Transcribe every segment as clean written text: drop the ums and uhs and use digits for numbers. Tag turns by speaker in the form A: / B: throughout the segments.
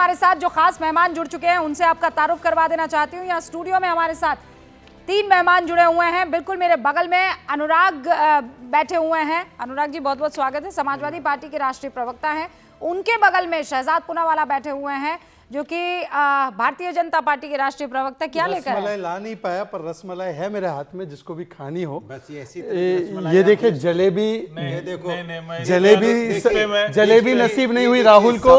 A: हमारे साथ जो खास मेहमान जुड़ चुके हैं उनसे आपका तारुफ करवा देना चाहती हूँ। यहाँ स्टूडियो में हमारे साथ 3 मेहमान जुड़े हुए हैं। बिल्कुल मेरे बगल में अनुराग बैठे हुए हैं। अनुराग जी बहुत बहुत स्वागत है। समाजवादी पार्टी के राष्ट्रीय प्रवक्ता हैं। उनके बगल में शहजाद पूनावाला बैठे हुए हैं जो कि भारतीय जनता पार्टी के राष्ट्रीय प्रवक्ता। क्या लेकर
B: रसमलाई ला नहीं पाया पर रसमलाई है मेरे हाथ में, जिसको भी खानी हो।
C: बस
B: ये देखिए जलेबी, जलेबी नसीब नहीं हुई राहुल को।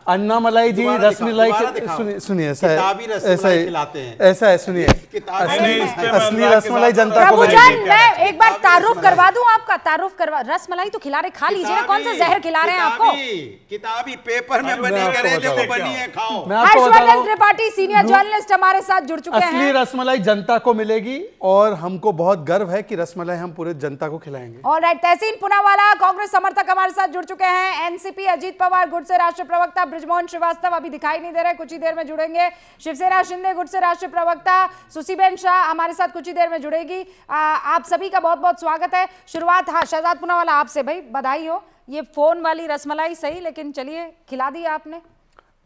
B: अन्ना मलाई जी रसमलाई सुनिए, ऐसा है सुनिए, असली रसमलाई जनता को मिलेगी।
A: मैं एक बार तारुफ करवा दूं आपका, तारुफ करवा। रसमलाई तो खिला रहे, खा लीजिए ना। कौन सा जहर खिला रहे हैं आपको?
C: किताबी पेपर में बनी करे, देखो बनी है, खाओ।
A: हर्षवर्धन त्रिपाठी सीनियर जर्नलिस्ट हमारे साथ जुड़ चुके हैं।
B: असली रसमलाई जनता को मिलेगी और हमको बहुत गर्व है कि रसमलाई हम पूरे जनता को खिलाएंगे।
A: ऑलराइट, तहसीन पूनावाला कांग्रेस समर्थक हमारे साथ जुड़ चुके हैं। एनसीपी अजीत पवार गुट से राष्ट्रीय प्रवक्ता बृजमोहन श्रीवास्तव अभी दिखाई नहीं दे रहे, कुछ ही देर में जुड़ेंगे। शिवसेना शिंदे गुट से राष्ट्रीय प्रवक्ता सुसीबेन शाह हमारे साथ कुछ ही देर में जुड़ेगी। आप सभी का बहुत बहुत स्वागत है। शुरुआत शहजाद पूनावाला आपसे। भाई बधाई हो, ये फोन वाली रसमलाई सही, लेकिन चलिए खिला दी आपने।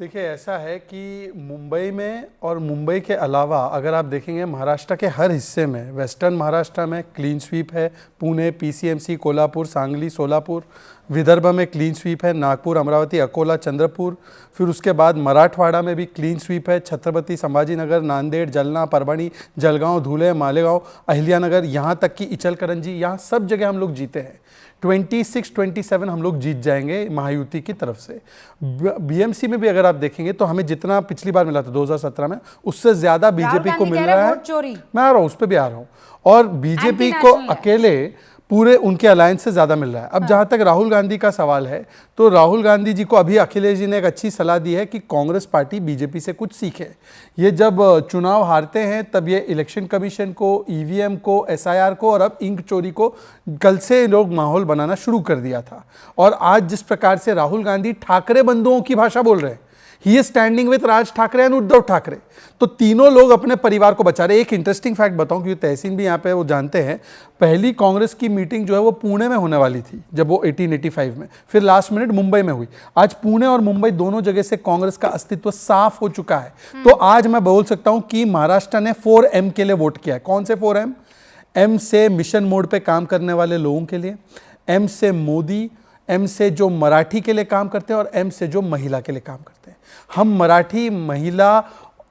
B: देखिए ऐसा है कि मुंबई में और मुंबई के अलावा अगर आप देखेंगे महाराष्ट्र के हर हिस्से में, वेस्टर्न महाराष्ट्र में क्लीन स्वीप है। पुणे, पीसीएमसी, कोल्हापुर, सांगली, सोलापुर। विदर्भ में क्लीन स्वीप है, नागपुर, अमरावती, अकोला, चंद्रपुर। फिर उसके बाद मराठवाड़ा में भी क्लीन स्वीप है। छत्रपति संभाजीनगर, नांदेड़, जलना, परभणी, जलगांव, धुले, मालेगांव, अहिल्यानगर, यहाँ तक कि इचलकरंजी, यहाँ सब जगह हम लोग जीते हैं। 26-27 हम लोग जीत जाएंगे महायुति की तरफ से। बीएमसी में भी अगर आप देखेंगे तो हमें जितना पिछली बार मिला था 2017 में, उससे ज्यादा बीजेपी को मिल रहा है। मैं आ रहा हूँ, उस पर भी आ रहा हूँ। और बीजेपी को अकेले पूरे उनके अलायंस से ज्यादा मिल रहा है। अब जहां तक राहुल गांधी का सवाल है, तो राहुल गांधी जी को अभी अखिलेश जी ने एक अच्छी सलाह दी है कि कांग्रेस पार्टी बीजेपी से कुछ सीखे। ये जब चुनाव हारते हैं तब ये इलेक्शन कमीशन को, ईवीएम को, एसआईआर को और अब इंक चोरी को कल से लोग माहौल बनाना शुरू कर दिया था। और आज जिस प्रकार से राहुल गांधी ठाकरे बंधुओं की भाषा बोल रहे हैं, he is standing with Raj Thackeray and Uddhav Thackeray, तो तीनों लोग अपने परिवार को बचा रहे। एक इंटरेस्टिंग फैक्ट बताऊं, क्योंकि तहसीन भी यहाँ पे वो जानते हैं, पहली कांग्रेस की मीटिंग जो है वो पुणे में होने वाली थी जब वो 1885 में, फिर लास्ट मिनट मुंबई में हुई। आज पुणे और मुंबई दोनों जगह से कांग्रेस का अस्तित्व साफ हो चुका है। तो आज मैं बोल सकता हूं कि महाराष्ट्र ने 4M के लिए वोट किया है। कौन से 4M? M से मिशन मोड पे काम करने वाले लोगों के लिए, M से मोदी, M से जो मराठी के लिए काम करते हैं और M से जो महिला के लिए काम करते हैं। हम मराठी, महिला,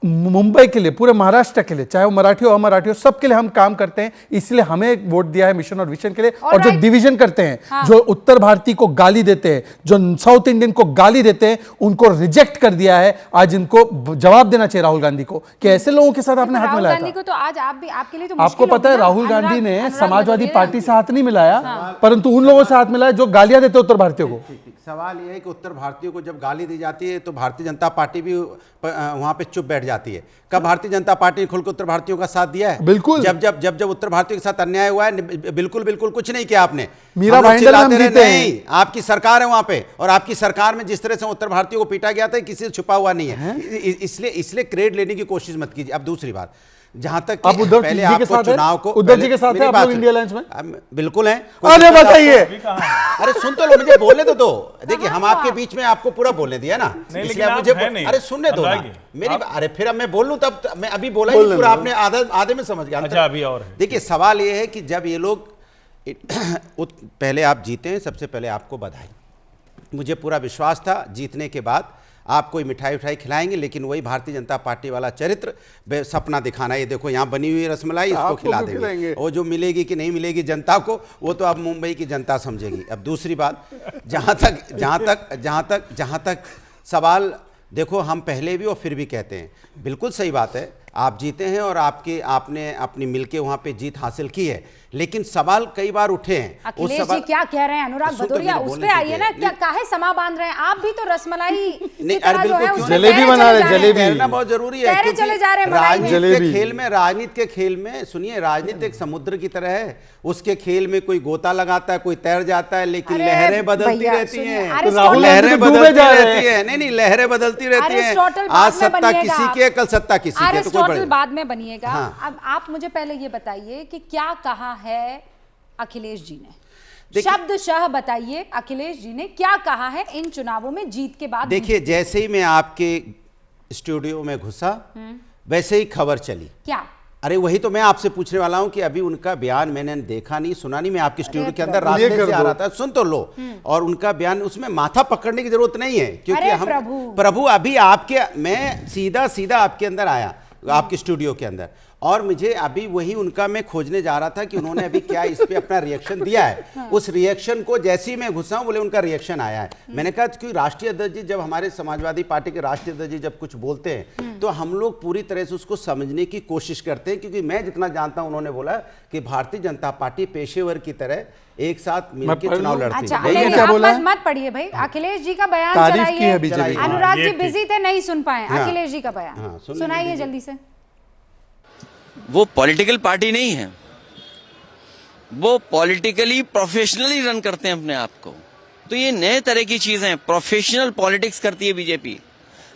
B: मुंबई के लिए, पूरे महाराष्ट्र के लिए, चाहे वो मराठी हो अमराठी हो, सबके लिए हम काम करते हैं। इसलिए हमें वोट दिया है मिशन और विजन के लिए। और जो डिवीजन करते हैं, जो उत्तर भारतीय को गाली देते हैं, जो साउथ इंडियन को गाली देते हैं, उनको रिजेक्ट कर दिया है। आज इनको जवाब देना चाहिए राहुल गांधी को कि ऐसे लोगों के साथ आपने हाथ मिलाया था।
A: तो आज आप भी, आपके लिए तो
B: आपको पता है राहुल गांधी ने समाजवादी पार्टी से हाथ नहीं मिलाया, परंतु उन लोगों से हाथ मिलाया जो गालियां देते उत्तर भारतीयों को।
C: सवाल यह है कि उत्तर भारतीयों को जब गाली दी जाती है तो भारतीय जनता पार्टी भी वहां पे चुप बैठ जाती है। कब भारतीय जनता पार्टी ने खुलकर उत्तर भारतीयों का साथ दिया है?
B: बिल्कुल।
C: जब उत्तर भारतीयों के साथ अन्याय हुआ है, बिल्कुल कुछ नहीं किया आपने।
B: मीरा भाईंदर
C: नहीं, आपकी सरकार है वहां पे, और आपकी सरकार में जिस तरह से उत्तर भारतीयों को पीटा गया था किसी से छुपा हुआ नहीं है। इसलिए क्रेडिट लेने की कोशिश मत कीजिए। अब दूसरी बात, जहां तक
B: आप उद्धव
C: पहले
B: जी के साथ
C: चुनाव को,
B: उद्धव जी के साथ है आप लोग इंडिया अलायंस में?
C: बिल्कुल है।
B: अरे बताइए।
C: अरे सुन तो लो, मुझे बोलने तो दो। देखिए हम आपके बीच में आपको पूरा बोलने दिया ना, इसलिए आप मुझे अरे सुनने दो ना मेरी। अरे फिर अब मैं बोल लूं तब मैं अभी बोला ही पूरा, आपने आधे में समझ गया।
D: अच्छा अभी और
C: देखिए सवाल ये है कि जब ये लोग पहले आप जीते हैं, सबसे पहले आपको बधाई। मुझे पूरा विश्वास था जीतने के बाद आप कोई मिठाई उठाई खिलाएंगे, लेकिन वही भारतीय जनता पार्टी वाला चरित्र, सपना दिखाना। ये देखो यहाँ बनी हुई रसमलाई, इसको खिला देंगे। वो जो मिलेगी कि नहीं मिलेगी जनता को, वो तो अब मुंबई की जनता समझेगी। अब दूसरी बात, जहाँ तक सवाल, देखो हम पहले भी और फिर भी कहते हैं, बिल्कुल सही बात है, आप जीते हैं और आपने अपनी मिलके वहाँ पे जीत हासिल की है, लेकिन सवाल कई बार उठे हैं।
A: अखिलेश जी क्या कह रहे हैं? अनुराग भदौरिया उस पे आइए ना, क्या काहे समा बांध रहे हैं? आप भी तो रसमलाई
C: नहीं, अरे बिल्कुल
B: जलेबी बना रहे, जलेबी
C: कहना बहुत जरूरी है।
A: चले जा रहे हैं
C: राजनीति के खेल में सुनिए, राजनीति एक समुद्र की तरह है। उसके खेल में कोई गोता लगाता है, कोई तैर जाता है, लेकिन लहरें बदलती रहती हैं। लहरें बदलती रहती है, नहीं लहरें बदलती रहती हैं। आज सत्ता किसी की है, कल सत्ता किसी की है, तो कोई
A: बाद में बनिएगा। अब आप मुझे पहले ये बताइए कि क्या कहा है अखिलेश जी ने? शब्दशः बताइए अखिलेश जी ने क्या कहा है इन चुनावों में जीत के बाद।
C: देखिए, जैसे ही मैं आपके स्टूडियो में घुसा वैसे ही खबर चली।
A: क्या?
C: अरे वही तो मैं आपसे पूछने वाला हूं कि अभी उनका बयान मैंने देखा नहीं, सुना नहीं। मैं आपके स्टूडियो के अंदर रास्ते से आ रहा था, सुन तो लो। और उनका बयान, उसमें माथा पकड़ने की जरूरत नहीं है, क्योंकि हम प्रभु अभी आपके, मैं सीधा सीधा आपके अंदर आया, आपके स्टूडियो के अंदर, और मुझे अभी वही उनका मैं खोजने जा रहा था कि उन्होंने अभी क्या इस पे अपना रिएक्शन दिया है। उस रिएक्शन को जैसे ही मैं घुसा हूं, बोले उनका रिएक्शन आया है। मैंने कहा कि राष्ट्रीय अध्यक्ष जी, जब हमारे समाजवादी पार्टी के राष्ट्रीय अध्यक्ष जी जब कुछ बोलते हैं तो हम लोग पूरी तरह से उसको समझने की कोशिश करते हैं, क्योंकि मैं जितना जानता हूं, उन्होंने बोला कि भारतीय जनता पार्टी पेशेवर की तरह एक साथ मिलकर चुनाव लड़ती
A: अच्छा,
C: है।
A: क्या बोला? मत पढ़िए भाई, अखिलेश जी का बयान चलाइए। अनुराग जी बिजी थे, नहीं सुन पाए अखिलेश जी का बयान, सुनाइए जल्दी से।
D: वो पॉलिटिकल पार्टी नहीं है, वो पॉलिटिकली प्रोफेशनली रन करते हैं अपने आप को। तो ये नए तरह की चीजें, प्रोफेशनल पॉलिटिक्स करती है बीजेपी।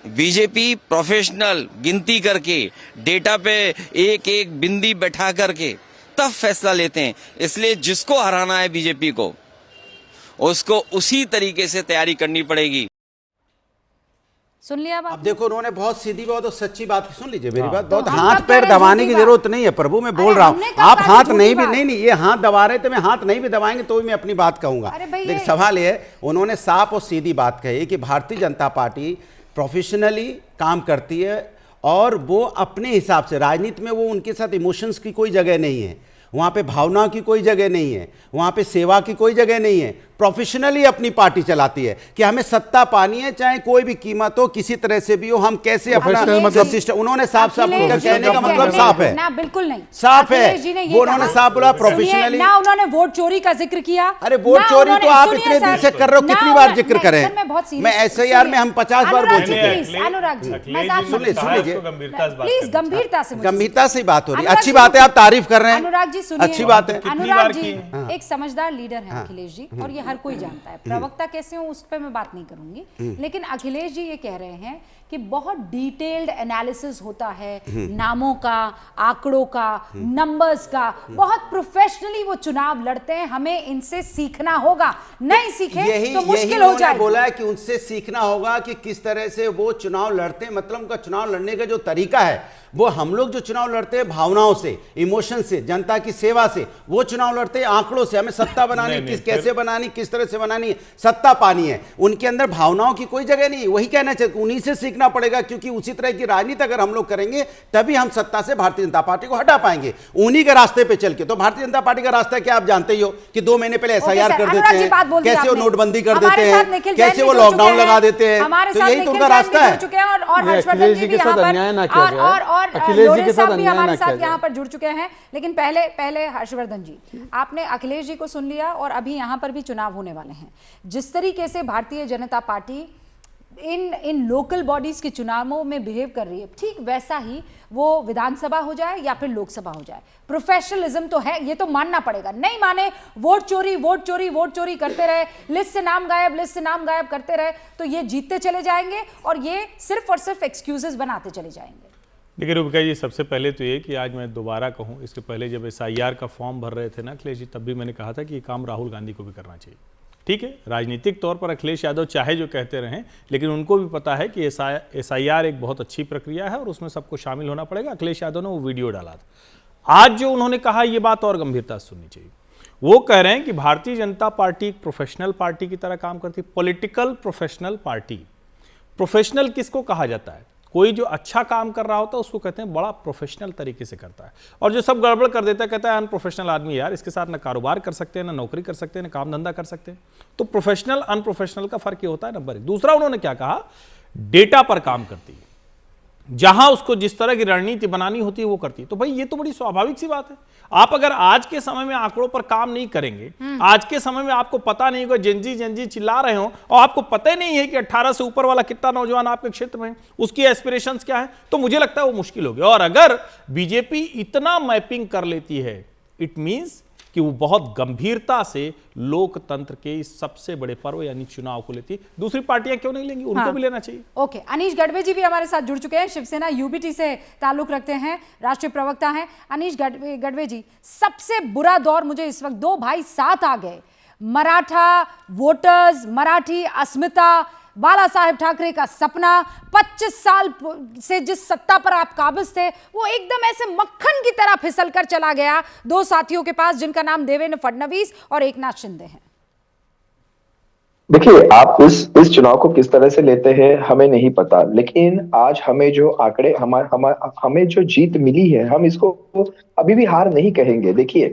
D: बीजेपी प्रोफेशनल गिनती करके, डेटा पे एक एक बिंदी बैठा करके तब फैसला लेते हैं। इसलिए जिसको हराना है बीजेपी को, उसको उसी तरीके से तैयारी करनी पड़ेगी।
A: सुन लिया
C: अब देखो, उन्होंने बहुत सीधी बात और सच्ची बात, सुन लीजिए मेरी बात, बहुत
A: तो
C: हाथ पैर दबाने की जरूरत नहीं है प्रभु, मैं बोल रहा हूँ। आप हाथ नहीं भी, नहीं ये हाथ दबा रहे थे, मैं हाथ नहीं भी दबाएंगे तो भी मैं अपनी बात कहूंगा। लेकिन सवाल ये है, उन्होंने साफ और सीधी बात कही कि भारतीय जनता पार्टी प्रोफेशनली काम करती है और वो अपने हिसाब से, राजनीति में वो उनके साथ इमोशंस की कोई जगह नहीं है, वहाँ पे भावनाओं की कोई जगह नहीं है, वहाँ पे सेवा की कोई जगह नहीं है। प्रोफेशनली अपनी पार्टी चलाती है कि हमें सत्ता पानी है, चाहे कोई भी कीमत हो, किसी तरह से भी हो, हम कैसे अपना मतलब सिस्टम। उन्होंने साफ साफ उनका कहने का मतलब साफ है
A: ना, बिल्कुल नहीं
C: साफ है। वो उन्होंने साफ बोला प्रोफेशनली।
A: ना उन्होंने वोट चोरी का जिक्र किया।
C: अरे वोट चोरी तो आप इतने दिन से कर रहे हो, कितनी बार जिक्र करें? मैं SIR में हम 50 बार बोल चुके हैं।
A: अनुराग जी,
C: सुन लीजिए,
A: प्लीज
C: गंभीरता से बात हो रही है। अच्छी बात है, आप तारीफ कर रहे हैं,
A: अनुराग जी सुनिए,
C: अच्छी बात है।
A: अनुराग जी एक समझदार लीडर है अखिलेश जी, और ये हर कोई जानता है। प्रवक्ता कैसे हो उस पर मैं बात नहीं करूंगी, लेकिन अखिलेश जी ये कह रहे हैं कि बहुत डिटेल्ड एनालिसिस होता है नामों का, आंकड़ों का, नंबर्स का, बहुत प्रोफेशनली वो चुनाव लड़ते हैं, हमें इनसे सीखना होगा, नहीं सीखे तो मुश्किल हो जाएगा।
C: बोला है कि उनसे सीखना होगा कि किस तरह से वो चुनाव लड़ते हैं, मतलब उनका चुनाव लड़ने का जो तरीका है, वो हम लोग जो चुनाव लड़ते हैं भावनाओं से, इमोशन से, जनता की सेवा से, वो चुनाव लड़ते हैं आंकड़ों से। हमें सत्ता बनानी, कैसे बनानी, किस तरह से बनानी, सत्ता पानी है। उनके अंदर भावनाओं की कोई जगह नहीं, वही कहना चाहिए, उन्हीं से सीखना पड़ेगा, क्योंकि उसी तरह की राजनीति अगर हम लोग करेंगे तभी हम सत्ता से भारतीय जनता पार्टी को हटा पाएंगे, उन्हीं के रास्ते पे चल के। तो भारतीय जनता पार्टी का रास्ता क्या आप जानते ही हो कि 2 महीने पहले SIR कर देते हैं, कैसे वो नोटबंदी कर देते हैं, कैसे वो लॉकडाउन लगा देते हैं, तो यही तो उनका रास्ता है।
A: और हर्षवर्धन जी भी यहाँ पर, और लोरे साहब भी हमारे साथ यहाँ पर जुड़ चुके हैं। लेकिन पहले हर्षवर्धन जी, आपने अखिलेश जी को सुन लिया, और अभी यहाँ पर भी चुनाव होने वाले हैं। जिस तरीके से भारतीय जनता पार्टी इन लोकल बॉडीज के चुनावों में बिहेव कर रही है, ठीक वैसा ही वो विधानसभा हो जाए या फिर लोकसभा हो जाए। प्रोफेशनलिज्म तो है, ये तो मानना पड़ेगा। नहीं माने, वोट चोरी करते रहे, लिस्ट से नाम गायब करते रहे, तो ये जीतते चले जाएंगे और ये सिर्फ और सिर्फ एक्सक्यूजेस बनाते चले जाएंगे।
E: देखिए रूबिका जी, सबसे पहले तो ये कि आज मैं दोबारा कहूँ, इसके पहले जब SIR का फॉर्म भर रहे थे ना अखिलेश जी, तब भी मैंने कहा था कि ये काम राहुल गांधी को भी करना चाहिए। ठीक है, राजनीतिक तौर पर अखिलेश यादव चाहे जो कहते रहें, लेकिन उनको भी पता है कि SIR एक बहुत अच्छी प्रक्रिया है और उसमें सबको शामिल होना पड़ेगा। अखिलेश यादव ने वो वीडियो डाला था। आज जो उन्होंने कहा, ये बात और गंभीरता से सुननी चाहिए। वो कह रहे हैं कि भारतीय जनता पार्टी एक प्रोफेशनल पार्टी की तरह काम करती है, पॉलिटिकल प्रोफेशनल पार्टी। प्रोफेशनल किसको कहा जाता है? कोई जो अच्छा काम कर रहा होता है उसको कहते हैं बड़ा प्रोफेशनल तरीके से करता है, और जो सब गड़बड़ कर देता है कहता है अनप्रोफेशनल आदमी, यार इसके साथ ना कारोबार कर सकते हैं, ना नौकरी कर सकते हैं, ना काम धंधा कर सकते हैं। तो प्रोफेशनल अनप्रोफेशनल का फर्क ये होता है, नंबर 1। दूसरा, उन्होंने क्या कहा, डेटा पर काम करती है, जहां उसको जिस तरह की रणनीति बनानी होती है वो करती है। तो भाई ये तो बड़ी स्वाभाविक सी बात है। आप अगर आज के समय में आंकड़ों पर काम नहीं करेंगे, आज के समय में आपको पता नहीं होगा, जेनजी चिल्ला रहे हो और आपको पता ही नहीं है कि 18 से ऊपर वाला कितना नौजवान आपके क्षेत्र में, उसकी एस्पिरेशंस क्या है, तो मुझे लगता है वो मुश्किल होगी। और अगर बीजेपी इतना मैपिंग कर लेती है, इट मींस कि वो बहुत गंभीरता से लोकतंत्र के इस सबसे बड़े पर्व यानी चुनाव को लेती है। दूसरी पार्टियां क्यों नहीं लेंगी? उनको भी लेना चाहिए।
A: ओके, अनीश गढ़वे जी भी हमारे साथ जुड़ चुके हैं, शिवसेना UBT से ताल्लुक रखते हैं, राष्ट्रीय प्रवक्ता हैं। अनीश गढ़वे जी, सबसे बुरा दौर मुझे इस वक्त, 2 भाई साथ आ गए, मराठा वोटर्स, मराठी अस्मिता, बाला साहेब ठाकरे का सपना, 25 साल से जिस सत्ता पर आप काबिज थे, वो एकदम ऐसे मक्खन की तरह फिसल कर चला गया दो साथियों के पास, जिनका नाम देवेंद्र फडणवीस और एकनाथ शिंदे है।
F: देखिए, आप इस चुनाव को किस तरह से लेते हैं हमें नहीं पता, लेकिन आज हमें जो आंकड़े हमें जो जीत मिली है, हम इसको अभी भी हार नहीं कहेंगे। देखिए,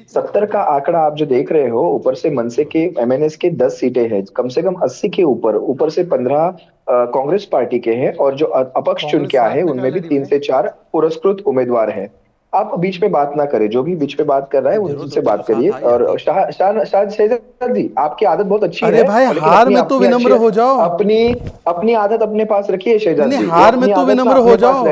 F: 70 का आंकड़ा आप जो देख रहे हो, ऊपर से मनसे के एमएनएस के 10 सीटें हैं, कम से कम 80 के ऊपर से 15 कांग्रेस पार्टी के हैं, और जो अपक्ष चुन के आए हैं उनमें भी 3 से 4 पुरस्कृत उम्मीदवार हैं। आप बीच में बात ना करें, जो भी बीच में बात कर रहा है उनसे बात करिए। और शायद शहजाद जी, आपकी आदत बहुत अच्छी है।
B: अरे भाई, हार में तो विनम्र हो जाओ।
F: अपनी आदत अपने पास रखिए शहजाद जी।
B: हार में तो विनम्र हो जाओ।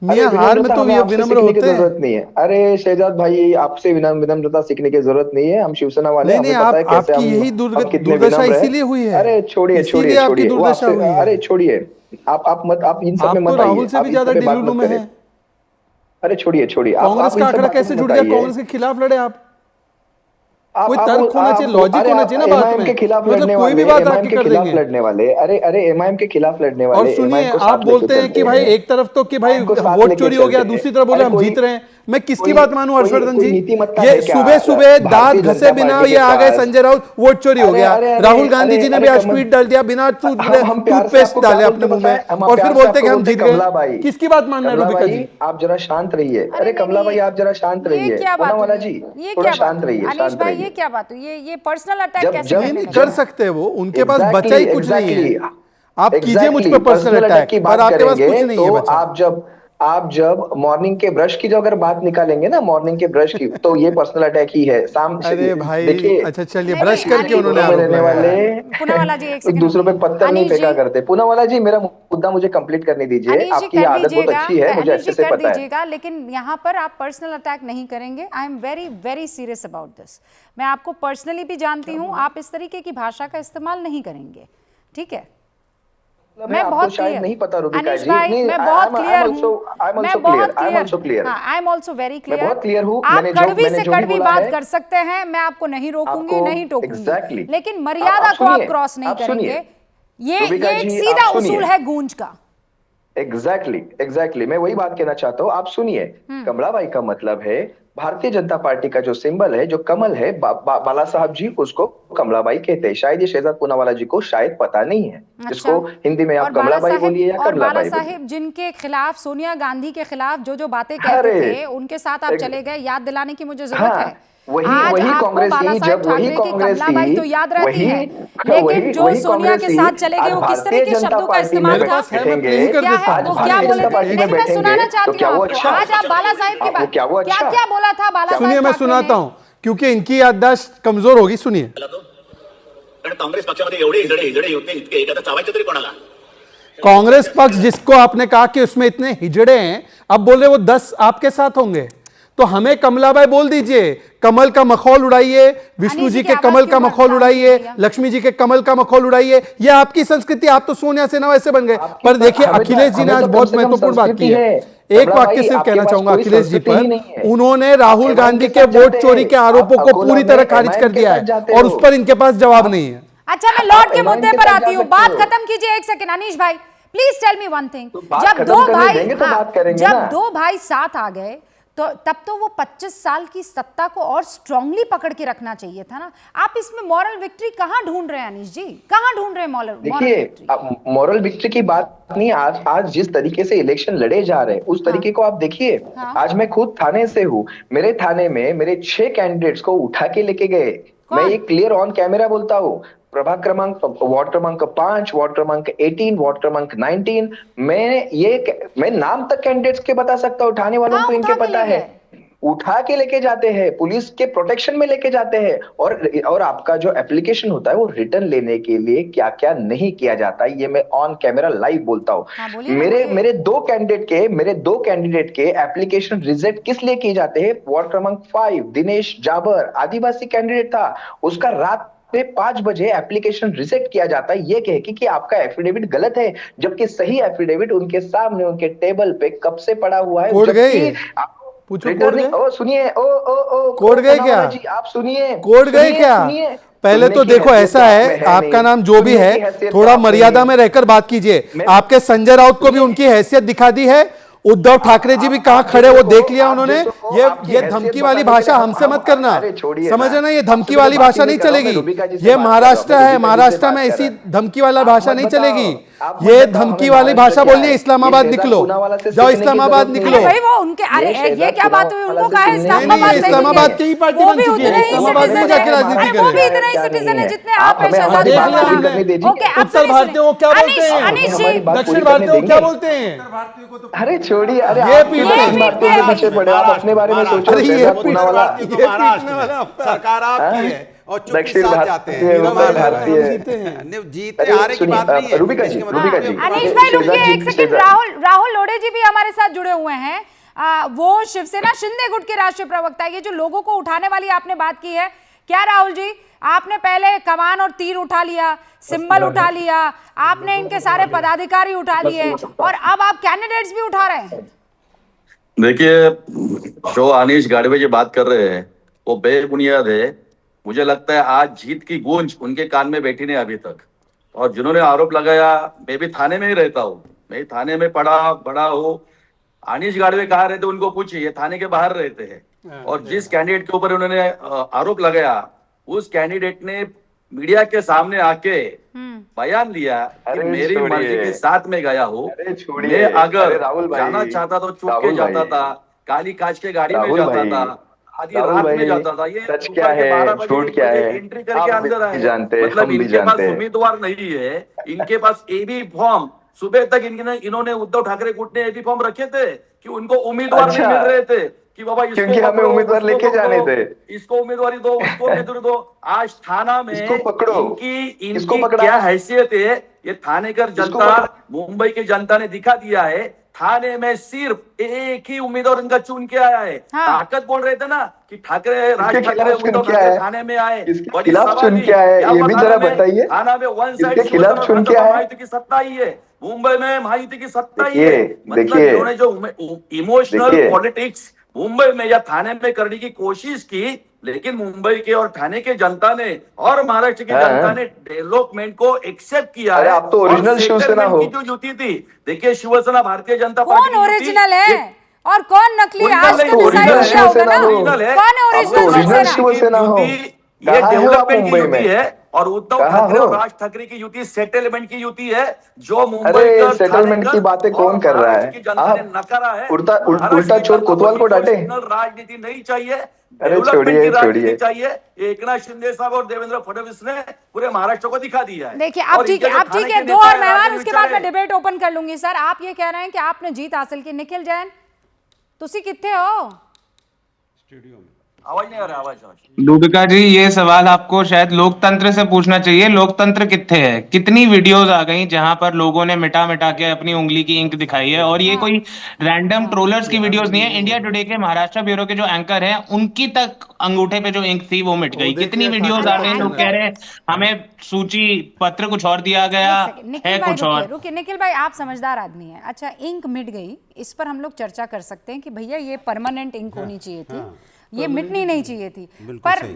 B: मियां, हार में तो विनम्र होते हैं।
F: जरूरत नहीं है। अरे शहजाद भाई, आपसे विनम्रता सीखने की जरूरत नहीं है। हम शिवसेना वाले,
B: नहीं, आपकी यही दुर्दशा इसीलिए हुई है।
F: अरे छोड़िए, अरे छोड़िए, आप इन सब में मत आइए।
B: राहुल से भी ज्यादा दिल्लू में है।
F: अरे छोड़िए,
B: कांग्रेस का आंकड़ा कैसे जुड़ गया? कांग्रेस के खिलाफ लड़े आप। कोई तर्क होना चाहिए, लॉजिक होना चाहिए ना बात में।
F: के खिलाफ
B: मतलब कोई भी बात आके कर देंगे।
F: लड़ने वाले, अरे एमआईएम के खिलाफ लड़ने वाले।
B: और सुनिए, आप बोलते हैं कि भाई एक तरफ तो कि भाई वोट चोरी हो गया, दूसरी तरफ बोले हम जीत रहे हैं। मैं किसकी बात मानूं हर्षवर्धन जी? ये सुबह सुबह दांत घसे बिना ये आ गए संजय राउत, वोट चोरी हो गया। राहुल गांधी जी ने भी आज ट्वीट डाल दिया बिना टूथपेस्ट डाले अपने मुंह में, और फिर बोलते कि हम जीत गए। किसकी बात मानना है रूबिका जी?
F: आप जरा शांत रहिए। अरे कमला भाई, आप जरा शांत रहिए। पूनावाला जी, थोड़ा शांत रहिए, शांत रहिए।
A: ये क्या बात हुई? ये पर्सनल अटैक कैसे
B: कर सकते हैं? वो उनके पास बचा ही कुछ नहीं है। आप कीजिए मुझ पर पर्सनल अटैक, पर आपके पास कुछ नहीं है बचा।
F: आप जब मॉर्निंग के ब्रश की जो अगर बात निकालेंगे ना, मॉर्निंग के ब्रश की, तो ये पर्सनल अटैक ही है।
B: अरे भाई, अच्छा चलिए, ब्रश करके उन्होंने
F: रहने वाले
A: पूनावाला जी एक सेकंड,
F: दूसरों पे पत्थर नहीं फेंका करते। पूनावाला जी, मेरा मुद्दा मुझे कंप्लीट करने दीजिए। आपकी आदत बहुत अच्छी है, मुझे अच्छे से पता है।
A: लेकिन यहाँ पर आप पर्सनल अटैक नहीं करेंगे। I am very very serious about this. मैं आपको पर्सनली भी जानती हूँ, आप इस तरीके की भाषा का इस्तेमाल नहीं करेंगे, ठीक है? मैं बहुत क्लियर
F: नहीं पता रूबिका जी,
A: मैं बहुत क्लियर हूं। मैं बहुत clear, I am also very clear.
F: मैं बहुत क्लियर हूं।
A: आप कड़वी से कड़वी बात कर सकते हैं, मैं आपको नहीं रोकूंगी, नहीं टोकूंगी, लेकिन मर्यादा को आप क्रॉस नहीं करेंगे। ये एक सीधा उसूल है गूंज का।
F: एग्जैक्टली मैं वही बात कहना चाहता हूँ। आप सुनिए, कमला बाई का मतलब है भारतीय जनता पार्टी का जो सिंबल है, जो कमल है, बाला साहब जी उसको कमलाबाई कहते हैं। शायद ये शहजाद पूनावाला जी को शायद पता नहीं है। जिसको हिंदी में आप कमलाबाई बोलिए या कमलाबाई
A: बाला साहेब जिनके खिलाफ, सोनिया गांधी के खिलाफ जो बातें कहते थे, उनके साथ आप चले गए। याद दिलाने की मुझे जरूरत है।
F: वही कांग्रेस ही, जब वही कांग्रेस ही,
A: तो याद रहती है, लेकिन जो सोनिया के साथ चले गए, वो किस तरह के शब्दों का इस्तेमाल था? क्या बोले थे? मैं सुनाना चाहती हूँ। आज आप बाला साहेब के बारे क्या बोला था बाला साहेब?
B: सुनिए, मैं सुनाता हूँ, क्योंकि इनकी याददाश्त कमजोर होगी। सुनिए।
G: कांग्रेस पक्षामध्ये एवढे हिजडे होते इतके, आता चावायचं तरी कोणाला?
B: कांग्रेस पक्ष जिसको आपने कहा कि उसमें इतने हिजड़े हैं, अब बोल रहे वो 10 आपके साथ होंगे, तो हमें कमलाबाई बोल दीजिए। कमल का मखौल उड़ाइए, विष्णु जी के कमल का मखौल उड़ाइए, लक्ष्मी जी के कमल का मखौल उड़ाइए। ये आपकी संस्कृति। आप तो सोनिया सेना वैसे बन गए। पर देखिए, अखिलेश जी ने आज बहुत महत्वपूर्ण बात की है। एक वाक्य सिर्फ कहना चाहूंगा अखिलेश जी पर। उन्होंने राहुल गांधी के वोट चोरी के आरोपों को पूरी तरह खारिज कर दिया है, और उस पर इनके पास जवाब नहीं है।
A: अच्छा, मैं लौट के मुद्दे पर आती हूँ। बात खत्म कीजिए एक सेकंड। अनीश भाई, please tell me one thing. जब दो भाई साथ आ गए, तो तब तो वो 25 साल की सत्ता को और स्ट्रांगली पकड़ के रखना चाहिए था ना। आप इसमें मॉरल विक्ट्री कहां ढूंढ रहे हैं अनीश जी? कहां ढूंढ रहे हैं मॉरल विक्ट्री?
F: देखिए, मॉरल विक्ट्री की बात नहीं। आज जिस तरीके से इलेक्शन लड़े जा रहे हैं, उस तरीके को आप देखिए। आज मैं खुद थाने से हूँ। मेरे थाने में मेरे 6 कैंडिडेट्स को उठा के लेके गए। मैं ये क्लियर ऑन कैमरा बोलता हूँ। प्रभाग क्रमांक, वार्ड क्रमांक 5, वार्ड क्रमांक 18, वार्ड क्रमांक 19। मैं नाम तक कैंडिडेट्स के बता सकता हूँ। उठाने वालों को इनके पता है। उठा के लेके जाते हैं, पुलिस के प्रोटेक्शन में लेके जाते हैं। और आपका जो एप्लीकेशन होता है, वो रिटर्न लेने के लिए क्या क्या नहीं किया जाता है, ये मैं ऑन कैमरा लाइव बोलता हूँ। मेरे दो कैंडिडेट के एप्लीकेशन रिजेक्ट किस लिए किए जाते हैं? वार्ड क्रमांक 5 दिनेश जाबर आदिवासी कैंडिडेट था, उसका रात पे 5 बजे एप्लीकेशन रिजेक्ट किया जाता है, ये कह के कि आपका एफिडेविट गलत है, जबकि सही एफिडेविट उनके सामने उनके टेबल पे कब से पड़ा हुआ है।
B: पूछो, कोड
F: रिटर्निंग,
B: गए?
F: ओ सुनिए, ओ
B: कोड गए क्या?
F: जी आप सुनिए,
B: कोड गए
F: सुनिए,
B: क्या?
F: सुनिए।
B: पहले
F: सुनने
B: तो
F: की
B: देखो
F: हैसियत
B: ऐसा
F: तो आप
B: है,
F: में
B: आपका
F: नहीं।
B: नाम जो भी
F: सुनने
B: है
F: की हैसियत तो
B: थोड़ा
F: आप में
B: मर्यादा
F: नहीं।
B: में रहकर बात कीजिए।
F: मैं-
B: आपके संजय राउत को भी
F: सुनिए।
B: उनकी हैसियत दिखा दी है, उद्धव ठाकरे जी भी कहाँ
F: आप
B: खड़े वो
F: जैसे
B: देख
F: हो,
B: लिया
F: आप
B: उन्होंने।
F: जैसे हो, आपकी
B: ये
F: हैसियत
B: धमकी वाली
F: बताने के
B: भाषा
F: लिए
B: हमसे मत करना,
F: अरे छोड़िए
B: समझ रहे ना, ये
F: आपसे
B: धमकी
F: मैं
B: वाली
F: बात ही
B: भाषा नहीं
F: कर रहा हूं, मैं
B: चलेगी।
F: रूबिका जी से
B: ये
F: बात कर रहा हूं,
B: महाराष्ट्र
F: मैं
B: है,
F: रूबिका जी से
B: महाराष्ट्र
F: बात
B: में
F: कर
B: ऐसी
F: रहा हूं।
B: धमकी वाला
F: आप
B: भाषा
F: मत
B: नहीं
F: बताओ,
B: चलेगी।
F: आप मत
B: ये
F: बताओ
B: धमकी
F: हमें
B: वाली
F: महाराष्ट्र
B: भाषा
F: क्या
B: बोलनी है,
F: है।
B: इस्लामाबाद
F: ये
B: निकलो,
F: शहजाद पूनावाला से
B: जाओ
F: सीखने की
B: इस्लामाबाद
F: जरूरत नहीं
B: निकलो।
A: अरे
F: है।
A: भाई वो उनके, अरे ये
F: शहजाद
A: क्या बात हुई,
F: पूनावाला
A: उनको
F: से
A: कहा है
F: सुनने की
A: इस्लामाबाद
F: जरूरत
B: इस्लामाबाद
A: जाएंगे,
B: की ही पार्टी
A: वो
B: बन
A: भी
B: चुकी
A: उतने
B: है,
A: ही
B: इस्लामाबाद में
A: सिटीजन
B: जाके
A: है।
B: राजनीति
A: अरे वो भी
B: करें।
A: इतने ही
F: क्या नहीं
A: सिटीजन है
F: है।
A: जितने
F: आप
A: आप है,
F: हमें
A: शहजाद
F: हमारी
B: देख
F: बात
B: लिया
F: पूरी
B: हमने।
F: करने दीजिए।
A: ओके, अब
B: उत्तर भारतीयों को क्या बोलते हैं?
A: अनिश
F: हमारी
A: जी,
F: बात
B: दक्षिण
F: पूरी करने
B: भारतीयों को क्या
F: देंगे?
B: बोलते हैं?
F: अरे छोड़िए, अरे
B: ये
F: आप क्यों
B: पीटे।
F: दक्षिण भारतीयों के पीछे पड़े? आप अपने बारे में सोचो।
B: अरे ये
F: शहजाद
B: पीटे।
F: पूनावाला
C: भारतीय को
B: ये
C: महाराष्ट्र
B: पीटने
C: में
B: वाला आपका।
C: सरकार आपकी
F: हाँ?
C: है और चुप्पी
F: दक्षिण
C: साथ जाते हैं।
F: भारतीय,
C: नीरव
F: उत्तर
C: भाई
F: भारतीय।
C: जीते
F: अरे
C: हारे की
F: सुनिए,
C: बात नहीं है।
F: रूबिका जी,
C: इसके मतलब
F: रूबिका
C: आपने
F: जी,
C: अपनी
A: अनिश
C: बात-
A: भाई
F: शहजाद
A: रुकिए
F: जी,
A: एक सेकंड, राहुल लोढ़े जी भी हमारे साथ जुड़े हुए हैं। वो शिवसेना शिंदे गुट के राष्ट्रीय प्रवक्ता है। ये जो लोगों को उठाने वाली आपने बात की है, क्या राहुल जी आपने पहले कमान और तीर उठा लिया, सिंबल उठा लिया, आपने इनके सारे पदाधिकारी उठा लिए और अब आप कैंडिडेट्स भी उठा रहे हैं।
H: देखिए, जो अनीश गाड़वे जी बात कर रहे हैं वो बेबुनियाद है। मुझे लगता है आज जीत की गूंज उनके कान में बैठी नहीं अभी तक। और जिन्होंने आरोप लगाया, मैं भी थाने में ही रहता हूँ, मैं थाने में पढ़ा बड़ा हूँ। अनीश गाड़वे कहाँ रहते उनको पूछिए, ये थाने के बाहर रहते हैं। और जिस कैंडिडेट के ऊपर उन्होंने आरोप लगाया, उस कैंडिडेट ने मीडिया के सामने आके बयान लिया कि
F: अरे
H: मेरी
F: छोड़िए।
H: मर्जी के साथ में गया हूँ।
F: अरे छोड़िए।
H: मैं अगर
F: अरे राहुल भाई,
H: जाना चाहता तो चुप के
F: राहुल
H: जाता
F: भाई,
H: था, काली कांच के गाड़ी में
F: राहुल
H: जाता
F: भाई,
H: था, आधी
F: राहुल
H: रात
F: भाई,
H: में जाता था। ये
F: सच
H: दोपहर
F: क्या
H: के
F: है,
H: 12 बजे
F: झूठ क्या है,
H: एंट्री करके
F: आप
H: अंदर
F: भी
H: आए।
F: जानते,
H: मतलब
F: हम भी
H: इनके पास
F: जानते।
H: उम्मीदवार नहीं है, इनके पास एबी फॉर्म सुबह तक इन्होंने उद्धव ठाकरे गुट ने एबी फॉर्म रखे थे कि उनको उम्मीदवार नहीं
F: अच्छा।
H: मिल रहे थे कि बाबा इसको
F: क्योंकि हमें
H: पकड़ो,
F: उम्मीदवार
H: उसको
F: लेके जाने
H: पकड़ो,
F: थे।
H: इसको उम्मीदवारी दो, उसको उम्मीदवारी दो। आज थाना में
F: इसको पकड़ो।
H: इनकी
F: इसको पकड़ा।
H: क्या हैसियत है, ये थाने कर
F: इसको
H: जनता,
F: पकड़ा।
H: मुंबई की जनता ने दिखा दिया है। थाने में सिर्फ एक ही उम्मीदवार इनका चुन के आया है।
A: हाँ।
H: ताकत बोल रहे थे ना कि ठाकरे, राज
F: इसके
H: ठाकरे,
F: खिलाफ चुन
H: उद्धव
F: के
H: ठाकरे
F: आया।
H: थाने में आए।
F: इसके
H: बड़ी
F: खिलाफ
H: सवाल
F: चुन
H: थी,
F: के आया है,
H: क्या
F: ये
H: हुआ
F: भी
H: थाना
F: जरा
H: में?
F: बताइए।
H: थाना में वन साइड
F: इसके खिलाफ चुन के आया है।
H: महायुति की सत्ता ही है, मुंबई में महायुति की सत्ता ही
F: देखिए,
H: है। मतलब
F: देखिए।
H: इन्होंने जो इमोशनल
F: देखिए।
H: पॉलिटिक्स मुंबई में या थाने में करने की कोशिश की, लेकिन मुंबई के और थाने के जनता ने और महाराष्ट्र की
F: हाँ।
H: जनता ने डेवलपमेंट को एक्सेप्ट किया
F: अरे
H: है।
F: आप तो
H: और
F: ओरिजिनल शिवसेना
H: सेटलमेंट
F: हो।
H: की जो युति थी, देखिए शिवसेना भारतीय जनता
A: कौन
H: पार्टी की युति-
A: ओरिजिनल है और कौन नकली,
H: ओरिजिनल
A: आज
H: नहीं,
A: तो डिसाइड
F: ओरिजिनल
A: हो गया होगा ना।
F: शिवसेना हो।
H: ओरिजिनल है।
A: कौन है
F: आप तो
A: ओरिजिनल
F: ओरिजिनल
A: शिवसेना?
F: शिवसेना हो।
H: ये
F: कहाँ हो आप
H: डेवलपमेंट की
F: मुंबई
H: युति
F: में?
H: है और उद्धव
F: कहाँ
H: ठाकरे
F: हो?
H: और राज ठाकरे की युति सेटलमेंट की युति है, जो मुंबई
F: अरे
H: कर,
F: सेटलमेंट
H: थाने
F: की
H: कर
F: बातें
H: और
F: कौन कर रहा
H: महाराष्ट्र
F: है?
H: की जनता ने
F: आप
H: नकारा है।
F: उल्टा
H: महाराष्ट्र की
F: चोर
H: जनता
F: कोतवाल को
H: बोली
F: डांटे।
H: ओरिजिनल राजनीति नहीं चाहिए,
F: अरे
H: डेवलपमेंट
F: छोड़िए,
H: की राजनीति
F: छोड़िए।
H: चाहिए। एकनाथ शिंदे साहब और देवेंद्र फडणवीस ने पूरे महाराष्ट्र को दिखा दिया है।
A: देखिए अब
H: और
A: ठीक
H: इनके
A: है,
H: जो
A: अब ठीक
H: थाने
A: है,
H: के
A: दो
H: नेता
A: और
H: हैं,
A: मेहमान,
H: राजन
A: उसके बाद मैं
H: विचारे।
A: डिबेट ओपन कर लूंगी। सर आप ये कह रहे हैं कि आपने जीत हासिल की। निखिल जैन तुसी कितने हो?
H: आवाज नहीं आ रहा, आवाज
I: रूबिका जी, ये सवाल आपको शायद लोकतंत्र से पूछना चाहिए। लोकतंत्र कितने है? कितनी वीडियोस आ गई जहां पर लोगों ने मिटा मिटा के अपनी उंगली की इंक दिखाई है, और ये कोई रैंडम ट्रोलर्स की वीडियोस नहीं है। इंडिया टुडे के महाराष्ट्र ब्यूरो के जो एंकर हैं, उनकी तक अंगूठे पे जो इंक थी वो मिट गई। कितनी वीडियोस आ गई, लोग कह रहे हैं हमें सूची पत्र कुछ और दिया गया
A: एक सेकंड, निखिल
I: है
A: भाई
I: कुछ
A: रुकिए
I: और।
A: रुकिए। निखिल भाई आप समझदार आदमी हैं। अच्छा, इंक मिट गई, इस पर हम लोग चर्चा कर सकते हैं कि भैया ये परमानेंट इंक होनी चाहिए थी, ये मिटनी नहीं चाहिए थी।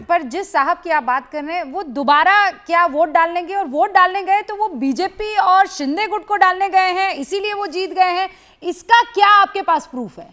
A: पर जिस साहब की आप बात कर रहे हैं वो दोबारा क्या वोट डालने गए, और वोट डालने गए तो वो बीजेपी और शिंदे गुट को डालने गए हैं, इसीलिए वो जीत गए हैं। इसका क्या आपके पास प्रूफ है?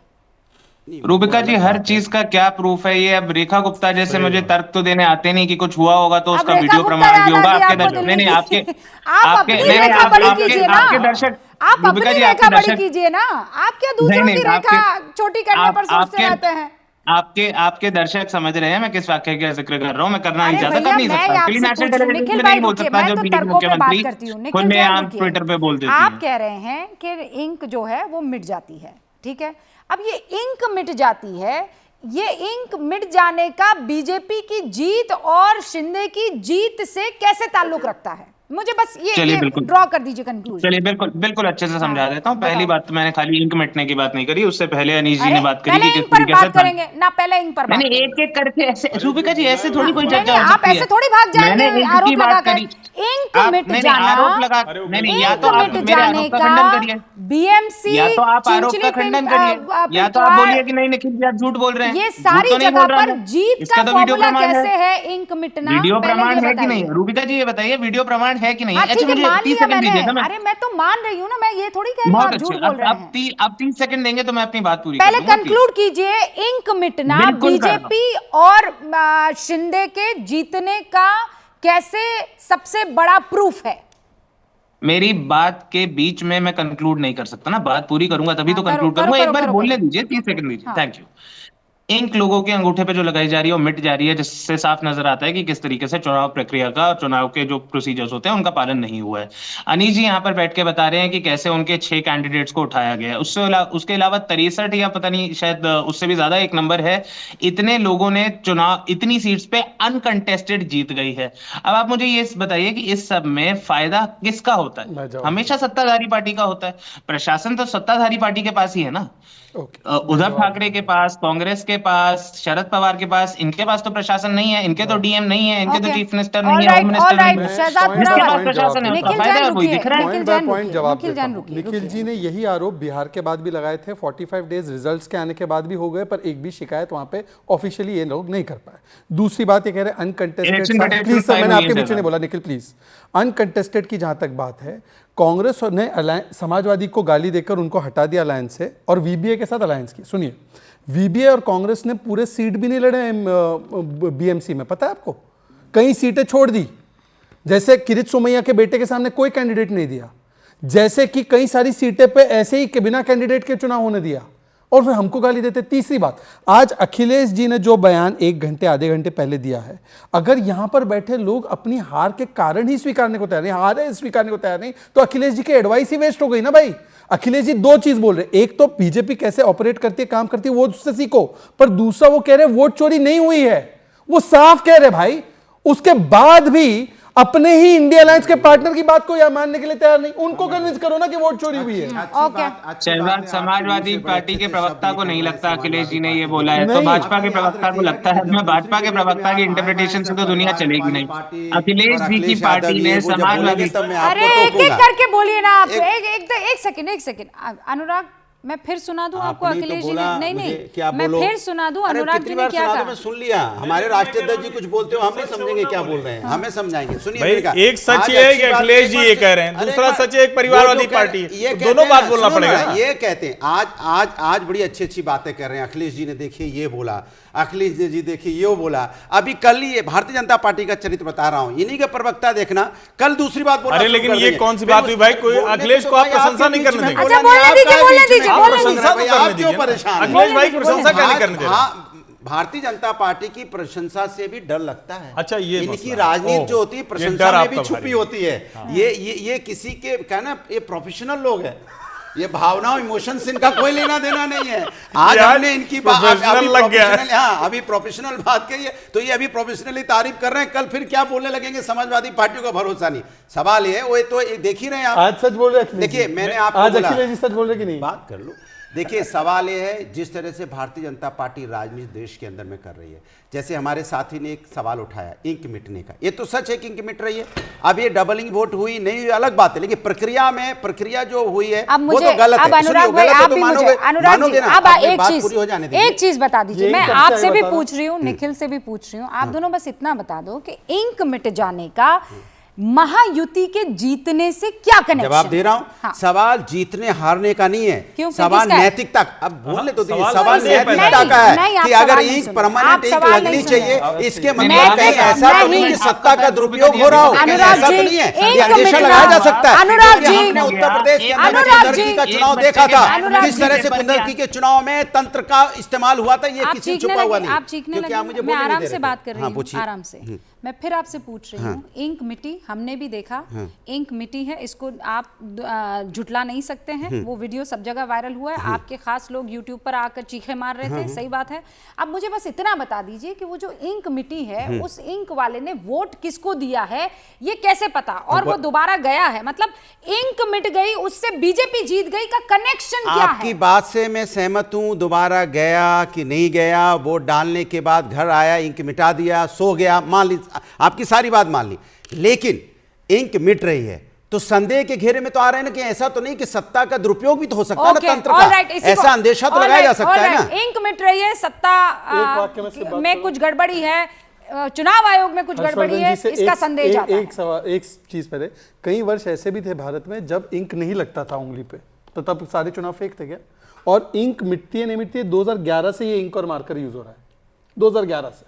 I: रूबिका जी, हर चीज का क्या प्रूफ है? ये अब रेखा गुप्ता जैसे मुझे तर्क तो देने आते नहीं कि कुछ हुआ होगा तो
A: अब
I: उसका
A: रेखा
I: वीडियो
A: गुप्ता
I: प्रमाण भी
A: याद
I: होगा।
A: आ गई
I: आपके
A: आपको
I: दर्शक
A: दिल्ली
I: नहीं
A: की।
I: आपके
A: आप
I: आपके
A: अपनी
I: नहीं नहीं
A: रेखा बड़ी
I: आपके
A: कीजिए ना।
I: आपके दर्शक,
A: आप
I: रूबिका
A: अपनी
I: जी, आपके
A: रेखा बड़ी
I: दर्शक
A: कीजिए ना। आप क्या दूसरों
I: नहीं,
A: की
I: नहीं,
A: रेखा छोटी करने पर सोचते रहते हैं?
I: आपके दर्शक समझ रहे हैं मैं किस वाक्य का जिक्र कर रहा हूँ। मैं करना नहीं
A: अरे
I: चाहता,
A: भैया
I: कर नहीं
A: मैं
I: सकता। क्लीन
A: आपसे
I: नेशनल
A: पूछ रही हूँ,
I: टेलीविजन
A: निखिल
I: पे
A: भाई
I: नहीं बोल
A: रुकिए,
I: सकता
A: मैं
I: जो
A: तो
I: पीडीपी
A: तर्कों पे बात
I: मुख्यमंत्री
A: करती हूँ। निखिल
I: खुले
A: जैन
I: आम
A: रुकिए।
I: ट्विटर पे बोल देती
A: आप
I: हैं।
A: कह रहे हैं कि इंक जो है वो मिट जाती है, ठीक है। अब ये इंक मिट जाती है, ये इंक मिट जाने का बीजेपी की जीत और शिंदे की जीत से कैसे ताल्लुक रखता है? मुझे बस
I: चलिए,
A: ये
I: बिल्कुल।
A: ड्रॉ कर दीजिए कंक्लूजन।
I: चलिए बिल्कुल बिल्कुल अच्छे से समझा देता हूँ। पहली
A: बताओ।
I: बात तो मैंने खाली इंक मिटने की बात नहीं करी, उससे पहले अनीश जी
A: अरे
I: ने बात करी
A: पहले
I: कि
A: इंक
I: किस
A: पर
I: तरीके
A: बात
I: से
A: करेंगे ना, पहले इंक पर बात
I: मैंने
A: करेंगे।
I: एक एक करके ऐसे, रूबिका जी ऐसे थोड़ी कोई
A: नहीं
I: चर्चा
A: नहीं,
I: हो
A: आप
I: सकती
A: ऐसे
I: है।
A: थोड़ी भाग
I: मैंने
A: जाएंगे
I: इंक
A: आरोप
I: की बात
A: लगाकर।
I: करी।
A: इंक
I: आप
A: मिट
I: नहीं,
A: जाना,
I: आरोप लगा, नहीं या
A: इंक
I: तो आप
A: मिट
I: मेरे
A: जाने
I: आरोप का
A: का
I: खंडन करिए,
A: बीएमसी
I: या तो आप आरोप का खंडन करिए, या तो आप बोलिए कि नहीं निखिल जी आप झूठ बोल रहे हैं।
A: ये
I: झूठ
A: सारी
I: तो नहीं
A: जगह
I: बोल रहा
A: पर
I: मैं।
A: जीत
I: इसका
A: का
I: तो वीडियो
A: फॉर्मूला
I: प्रमाण
A: कैसे
I: है।
A: है इंक मिटना,
I: वीडियो
A: पहले
I: प्रमाण
A: ये
I: है कि नहीं?
A: बताइए।
I: रूबिका जी ये बताइए वीडियो प्रमाण है कि नहीं?
A: हाँ
I: अच्छा
A: ठीक है,
I: मुझे
A: मान
I: 30
A: लिया
I: सेकंड दीजिए
A: मैंने।
I: ना।
A: अरे मैं तो मान रही हूँ ना, मैं ये थोड़ी कह रही हूँ
I: बहुत
A: आप झूठ
I: अच्छे।
A: बोल रहे हैं।
I: अब 30 सेकंड देंगे तो मैं अपनी बात पूरी
A: पहले
I: कर दूंगा, please।
A: कंक्लूड कीजिए, इंक मिटना
I: बिल्कुल कर दो।
A: बीजेपी और शिंदे के जीतने का कैसे सबसे बड़ा प्रूफ है?
I: मेरी बात के बीच में मैं कंक्लूड नहीं कर सकता ना, बात पूरी करूंगा तभी तो
A: करो,
I: कंक्लूड
A: करो,
I: करूंगा।
A: करो,
I: एक बार
A: करो,
I: बोलने
A: करो।
I: दीजिए, 30 सेकंड दीजिए।
A: हाँ।
I: Thank you. इंक लोगों के अंगूठे पे जो लगाई जा रही है वो मिट जा रही है, जिससे साफ नजर आता है कि किस तरीके से चुनाव प्रक्रिया का, चुनाव के जो प्रोसीजर्स होते हैं उनका पालन नहीं हुआ है। अनीश जी यहाँ पर बैठ के बता रहे हैं कि कैसे उनके 6 कैंडिडेट्स को उठाया गया है। उसके अलावा 63 या पता नहीं शायद उससे भी ज्यादा एक नंबर है, इतने लोगों ने चुनाव, इतनी सीट्स पे अनकंटेस्टेड जीत गई है। अब आप मुझे ये बताइए कि इस सब में फायदा किसका होता
B: मैं
I: है?
B: जवाब
I: हमेशा सत्ताधारी पार्टी का होता है। प्रशासन तो सत्ताधारी पार्टी के पास ही है ना।
B: ओके,
I: उद्धव ठाकरे के पास, कांग्रेस के पास, शरद पवार के पास, इनके पास तो प्रशासन नहीं है, इनके तो डीएम नहीं है, इनके तो चीफ मिनिस्टर नहीं है, होम मिनिस्टर नहीं है।
A: शहजाद
B: point
I: जिसके
B: by
I: पास
B: point
I: प्रशासन है
B: जवाब
I: उसका
A: निखिल
I: फायदा
A: जैन
I: है, कोई
A: रुकिए,
I: दिख रहा है?
A: Nikhil
B: point by
A: Jain
B: point
A: रुकिए,
B: जवाब
A: निखिल
B: देता
A: जैन
B: हूं।
A: रुकिए,
B: निखिल
A: रुकिए।
B: जी ने यही आरोप बिहार के बाद भी लगाए थे, 45 डेज रिजल्ट्स के आने के बाद भी हो गए, पर एक भी शिकायत वहां पे ऑफिशियली ये लोग नहीं कर पाए। दूसरी बात ये कह रहे हैं uncontested,
I: Election
B: please
I: contested
B: sir, मैंने
I: हुई
B: आपके
I: है
B: पीछे नहीं बोला निखिल, प्लीज। अनकंटेस्टेड की जहां तक बात है, कांग्रेस ने समाजवादी को गाली देकर उनको हटा दिया अलायंस से और वीबीए के साथ अलायंस की। सुनिए, वीबीए और कांग्रेस ने पूरे सीट भी नहीं लड़े बीएमसी में, पता है आपको? कई सीटें छोड़ दी, जैसे किरीट सोमैया के बेटे के सामने कोई कैंडिडेट नहीं दिया, जैसे कि कई सारी सीटें पे ऐसे ही बिना कैंडिडेट के चुनाव होने दिया, और फिर हमको गाली देते। तीसरी बात, आज अखिलेश जी ने जो बयान 1 घंटे आधे घंटे पहले दिया है, अगर यहां पर बैठे लोग अपनी हार के कारण ही स्वीकारने को तैयार नहीं, हार है स्वीकारने को तैयार नहीं, तो अखिलेश जी की एडवाइस ही वेस्ट हो गई ना भाई। अखिलेश जी 2 चीज बोल रहे, एक तो बीजेपी कैसे ऑपरेट करती है, काम करती है, वो उससे सीखो, पर दूसरा वो कह रहे वोट चोरी नहीं हुई है, वो साफ कह रहे भाई। उसके बाद भी अपने ही इंडिया अलायंस के पार्टनर की बात को या मानने के लिए तैयार नहीं, उनको कन्विंस करो ना कि वोट चोरी हुई है।
I: शहजाद, समाजवादी पार्टी के प्रवक्ता को नहीं लगता अखिलेश जी ने ये बोला है, तो भाजपा के प्रवक्ता को लगता है। मैं भाजपा के प्रवक्ता की इंटरप्रिटेशन से तो दुनिया चलेगी नहीं। अखिलेश जी की पार्टी ने समाजवादी,
A: अरे एक एक करके बोलिए ना आप। एक सेकंड अनुराग, मैं फिर सुना दूं आपको अखिलेश जी ने, नहीं नहीं मैं फिर सुना दूं अनुराग जी ने क्या कहा।
C: मैं सुन लिया, हमारे राष्ट्रीय अध्यक्ष जी कुछ बोलते हो, हम नहीं समझेंगे क्या बोल रहे हैं, हमें समझाएंगे। सुनिए
E: भाई, एक सच ये है कि अखिलेश जी ये कह रहे हैं, दूसरा सच है एक परिवारवादी पार्टी, दोनों बात बोलना पड़ेगा।
C: ये कहते हैं आज बड़ी अच्छी अच्छी बातें कर रहे हैं। अखिलेश जी ने देखिए ये बोला, अखिलेश जी देखिए ये बोला, अभी कल ही भारतीय जनता पार्टी का चरित्र बता रहा हूं, इन्हीं के प्रवक्ता देखना, कल दूसरी बात बोला।
E: अरे लेकिन ये कौन सी बात हुई भाई, कोई अखिलेश को आप प्रशंसा नहीं करने देंगे?
A: अच्छा बोलने दीजिए,
C: आप क्यों परेशान?
E: अखिलेश भाई प्रशंसा क्या नहीं करने दे रहे?
C: भारतीय जनता पार्टी की प्रशंसा से भी डर लगता है।
E: अच्छा, ये
C: इनकी राजनीति जो होती है प्रशंसा में भी छुपी होती है। ये किसी के कहना, ये प्रोफेशनल लोग हैं, ये भावनाओं इमोशंस इनका कोई लेना देना नहीं है। आज हमने इनकी अभी प्रोफेशनल बात कही है, तो ये अभी प्रोफेशनली तारीफ कर रहे हैं, कल फिर क्या बोलने लगेंगे समाजवादी पार्टियों का भरोसा नहीं। सवाल ये है, वो तो देख ही रहे हैं आप,
B: आज सच बोल रहे।
C: देखिए मैंने आपको
B: आज अखिलेश जी सच बोल रहे कि नहीं,
C: बात कर लो। देखिए सवाल ये है, जिस तरह से भारतीय जनता पार्टी राजनीति देश के अंदर में कर रही है, जैसे हमारे साथी ने एक सवाल उठाया इंक मिटने का, ये तो सच है कि इंक मिट रही है। अब ये डबलिंग वोट हुई नहीं, अलग बात है, लेकिन प्रक्रिया जो हुई है वो तो गलत है।
A: अनुराग भाई, आप भी मुझे, अनुराग जी अब एक चीज बता दीजिए, मैं आपसे भी पूछ रही हूँ, निखिल से भी पूछ रही हूँ, आप दोनों बस इतना बता दो कि इंक मिट जाने का महायुति के जीतने से क्या कनेक्शन?
C: जवाब दे रहा हूं। हाँ। सवाल जीतने हारने का नहीं है, सवाल नैतिकता। अब बोलने तो दीजिए, सवाल नैतिकता का है कि अगर इंक परमानेंट इंक लगनी चाहिए, इसके मतलब कहीं ऐसा तो नहीं कि सत्ता का दुरुपयोग हो रहा हो, ऐसा तो नहीं है, ये अंदेशा लगाया जा सकता है।
A: अनुराग जी,
C: हमने उत्तर प्रदेश के अंदर कुंदरकी का चुनाव देखा था, किस तरह से कुंदरकी के चुनाव में तंत्र का इस्तेमाल हुआ था, ये किसी छुपा हुआ नहीं।
A: आप चीखने लगे, मैं आराम से बात कर रही हूँ, आराम से। मैं फिर आपसे पूछ रही हूँ, इंक मिट्टी हमने भी देखा, इंक मिट्टी है, इसको आप झुटला नहीं सकते हैं। वो वीडियो सब जगह वायरल हुआ है, आपके खास लोग यूट्यूब पर आकर चीखे मार रहे थे, सही बात है। अब मुझे बस इतना बता दीजिए कि वो जो इंक मिट्टी है, उस इंक वाले ने वोट किसको दिया है, ये कैसे पता, और वो दोबारा गया है, मतलब इंक मिट गई, उससे बीजेपी जीत गई का कनेक्शन क्या है?
C: आपकी बात से मैं सहमत हूं, दोबारा गया कि नहीं गया, वोट डालने के बाद घर आया, इंक मिटा दिया, सो गया, मान ली, आपकी सारी बात मान ली, लेकिन इंक मिट रही है तो संदेह के घेरे में तो आ रहे हैं ना कि ऐसा तो नहीं कि सत्ता का दुरुपयोग भी तो हो सकता है ना तंत्र का, ऐसा अंदेशा तो लगाया जा सकता है ना।
A: इंक मिट रही है, सत्ता में कुछ गड़बड़ी है, चुनाव आयोग में कुछ गड़बड़ी है, इसका संदेह जाता है।
B: एक सवाल, एक चीज पहले, कई वर्ष ऐसे भी थे भारत में जब इंक नहीं लगता था उंगली पे, तो तब सारे चुनाव फेक थे क्या? और इंक मिटती है नहीं मिटती है, 2011 से ये इंक और मार्कर यूज हो रहा है, 2011 से।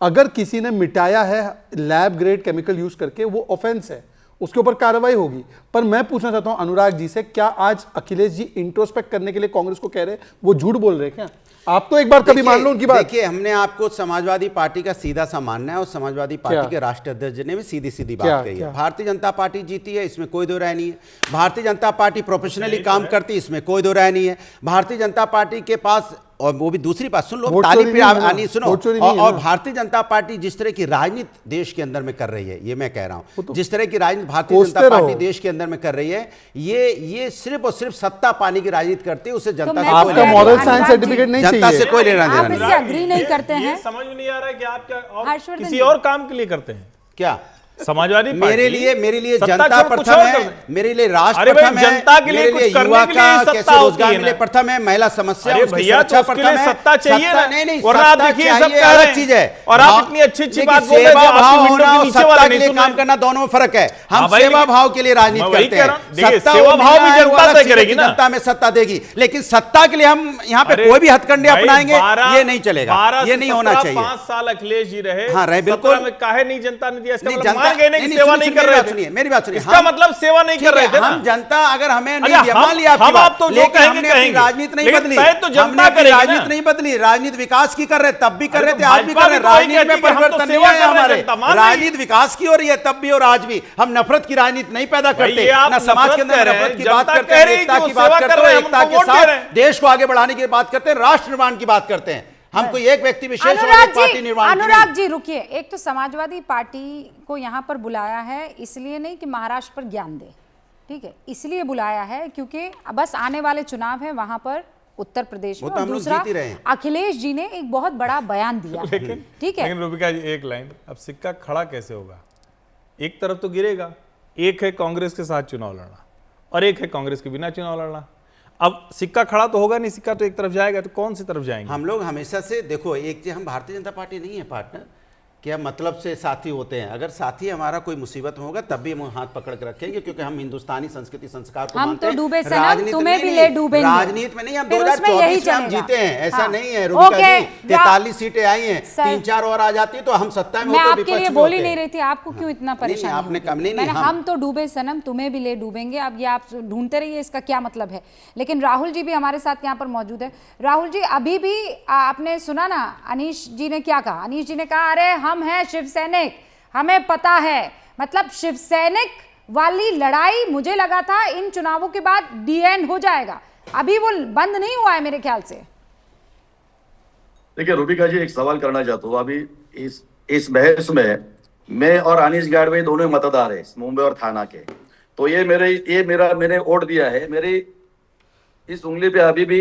B: अगर किसी ने मिटाया है लैब ग्रेड केमिकल यूज करके, वो ऑफेंस है, उसके ऊपर कार्रवाई होगी। पर मैं पूछना चाहता हूं अनुराग जी से, क्या आज अखिलेश जी इंट्रोस्पेक्ट करने के लिए कांग्रेस को कह रहे हैं, वो झूठ बोल रहे हैं क्या? आप तो एक बार कभी मान लो उनकी बात।
C: देखिए, हमने आपको समाजवादी पार्टी का सीधा सा मानना है, और समाजवादी पार्टी के राष्ट्रीय अध्यक्ष ने भी सीधी सीधी बात कही है। भारतीय जनता पार्टी जीती है, इसमें कोई दो राय नहीं है। भारतीय जनता पार्टी प्रोफेशनली काम करती है, इसमें कोई दो राय नहीं है। भारतीय जनता पार्टी के पास, और वो भी दूसरी बात सुन लो, ताली पे आनी सुनो, और भारतीय जनता पार्टी जिस तरह की राजनीति देश के अंदर में कर रही है, ये मैं कह रहा हूं, जिस तरह की राजनीति भारतीय जनता पार्टी देश के अंदर में कर रही है, ये सिर्फ और सिर्फ सत्ता पाने की राजनीति करती है, उसे जनता से
B: आपका मॉरल साइंस सर्टिफिकेट नहीं चाहिए,
C: जनता से कोई लेना देना नहीं।
A: आप एग्री नहीं करते हैं?
E: समझ में नहीं आ रहा है कि आप क्या
A: हर्षवर्धन
E: किसी और काम के लिए करते हैं
C: क्या?
E: समाजवादी
C: मेरे लिए जनता प्रथम है, मेरे लिए राष्ट्र प्रथम है,
E: जनता के लिए कुछ
C: युवा
E: करने के
C: का
E: लिए
C: कैसे रोजगार मिले प्रथम है, महिला समस्या उसकी सुरक्षा प्रथम है।
E: सत्ता चाहिए ना,
C: नहीं,
E: वरना आप देखिए सब कह रहे हैं
C: चीज है,
E: और आप इतनी अच्छी बात बोल रहे हैं,
C: सेवा भाव होना और
E: नीचे
C: सत्ता
E: वाले
C: के
E: नहीं
C: लिए काम करना, दोनों में फर्क है। हम सेवा भाव के लिए राजनीति करते हैं,
E: सेवा भाव भी जनता तय करेगी ना,
C: जनता में सत्ता देगी, लेकिन सत्ता के लिए हम यहाँ पे कोई भी हथकंडे अपनाएंगे, ये नहीं चलेगा, ये नहीं होना चाहिए।
E: 5 साल अखिलेश जी रहे,
C: हाँ रहे, बिल्कुल।
E: काहे नहीं जनता ने दिया, इसका मतलब मान गए नहीं, सेवा नहीं कर रहे।
C: सुनिए, मेरी बात सुनिए,
E: इसका मतलब सेवा नहीं कर रहे थे ना।
C: हम जनता, अगर हमें नहीं दिया, मान लिया आपकी बात,
E: तो
C: लेकिन हमने अपनी राजनीति नहीं बदली, हमने राजनीति नहीं बदली, राजनीति विकास की कर रहे, तब भी कर रहे थे, आज भी कर रहे, राजनीति में परिवर्तन नहीं आया हमारे, राजनीति विकास की हो रही है तब भी और आज भी। हम नफरत की राजनीति नहीं पैदा करते, ना समाज के अंदर नफरत की बात करते हैं, एकता की बात करते हैं, एकता के साथ देश को आगे बढ़ाने की बात करते हैं, राष्ट्र निर्माण की बात करते हैं। हम कोई एक व्यक्ति विशेष और एक पार्टी निर्माण।
A: अनुराग जी रुकिए, एक तो समाजवादी पार्टी को यहाँ पर बुलाया है इसलिए नहीं कि महाराष्ट्र पर ज्ञान दे, ठीक है, इसलिए बुलाया है क्योंकि बस आने वाले चुनाव है वहां पर उत्तर प्रदेश में, और दूसरा अखिलेश जी ने एक बहुत बड़ा बयान दिया, ठीक है।
E: लेकिन रूबिका जी एक लाइन, अब सिक्का खड़ा कैसे होगा? एक तरफ तो गिरेगा, एक है कांग्रेस के साथ चुनाव लड़ना और एक है कांग्रेस के बिना चुनाव लड़ना। अब सिक्का खड़ा तो होगा नहीं, सिक्का तो एक तरफ जाएगा, तो कौन सी तरफ जाएंगे?
C: हम लोग हमेशा से देखो, एक हम भारतीय जनता पार्टी नहीं है पार्टनर, क्या मतलब से साथी होते हैं। अगर साथी हमारा कोई मुसीबत में होगा तब भी हम हाथ पकड़ के रखेंगे, क्योंकि हम हिंदुस्तानी संस्कृति संस्कार को मानते हैं।
A: हम तो डूबे सनम, तुम्हें भी ले डूबेंगे।
C: राजनीति में नहीं, हम 2024 में हम जीते हैं, ऐसा नहीं है रूबिका जी। 43 सीटें आई हैं, 3-4 और आ जाती तो हम सत्ता में होते,
A: मैं आपके लिए बोल ही नहीं रही थी, आपको क्यों इतना परेशान?
C: आपने कम नहीं,
A: हम तो डूबे सनम, तुम्हें भी ले डूबेंगे। अब ये आप ढूंढते रहिए इसका क्या मतलब है। लेकिन राहुल जी भी हमारे साथ यहाँ पर मौजूद है। राहुल जी, अभी भी आपने सुना ना अनीश जी ने क्या कहा? अनीश जी ने कहा अरे हम हैं शिवसैनिक, हमें पता है। मतलब शिवसैनिक वाली लड़ाई मुझे लगा था इन चुनावों के बाद दी एंड हो जाएगा, अभी वो बंद नहीं हुआ है मेरे ख्याल से।
H: देखिए रूबिका जी, एक सवाल करना चाहता हूँ। अभी इस बहस में मैं और अनीश गाडवे दोनों मतदार है मुंबई और थाना के, तो मैंने वोट दिया है। मेरी इस उंगली पे अभी भी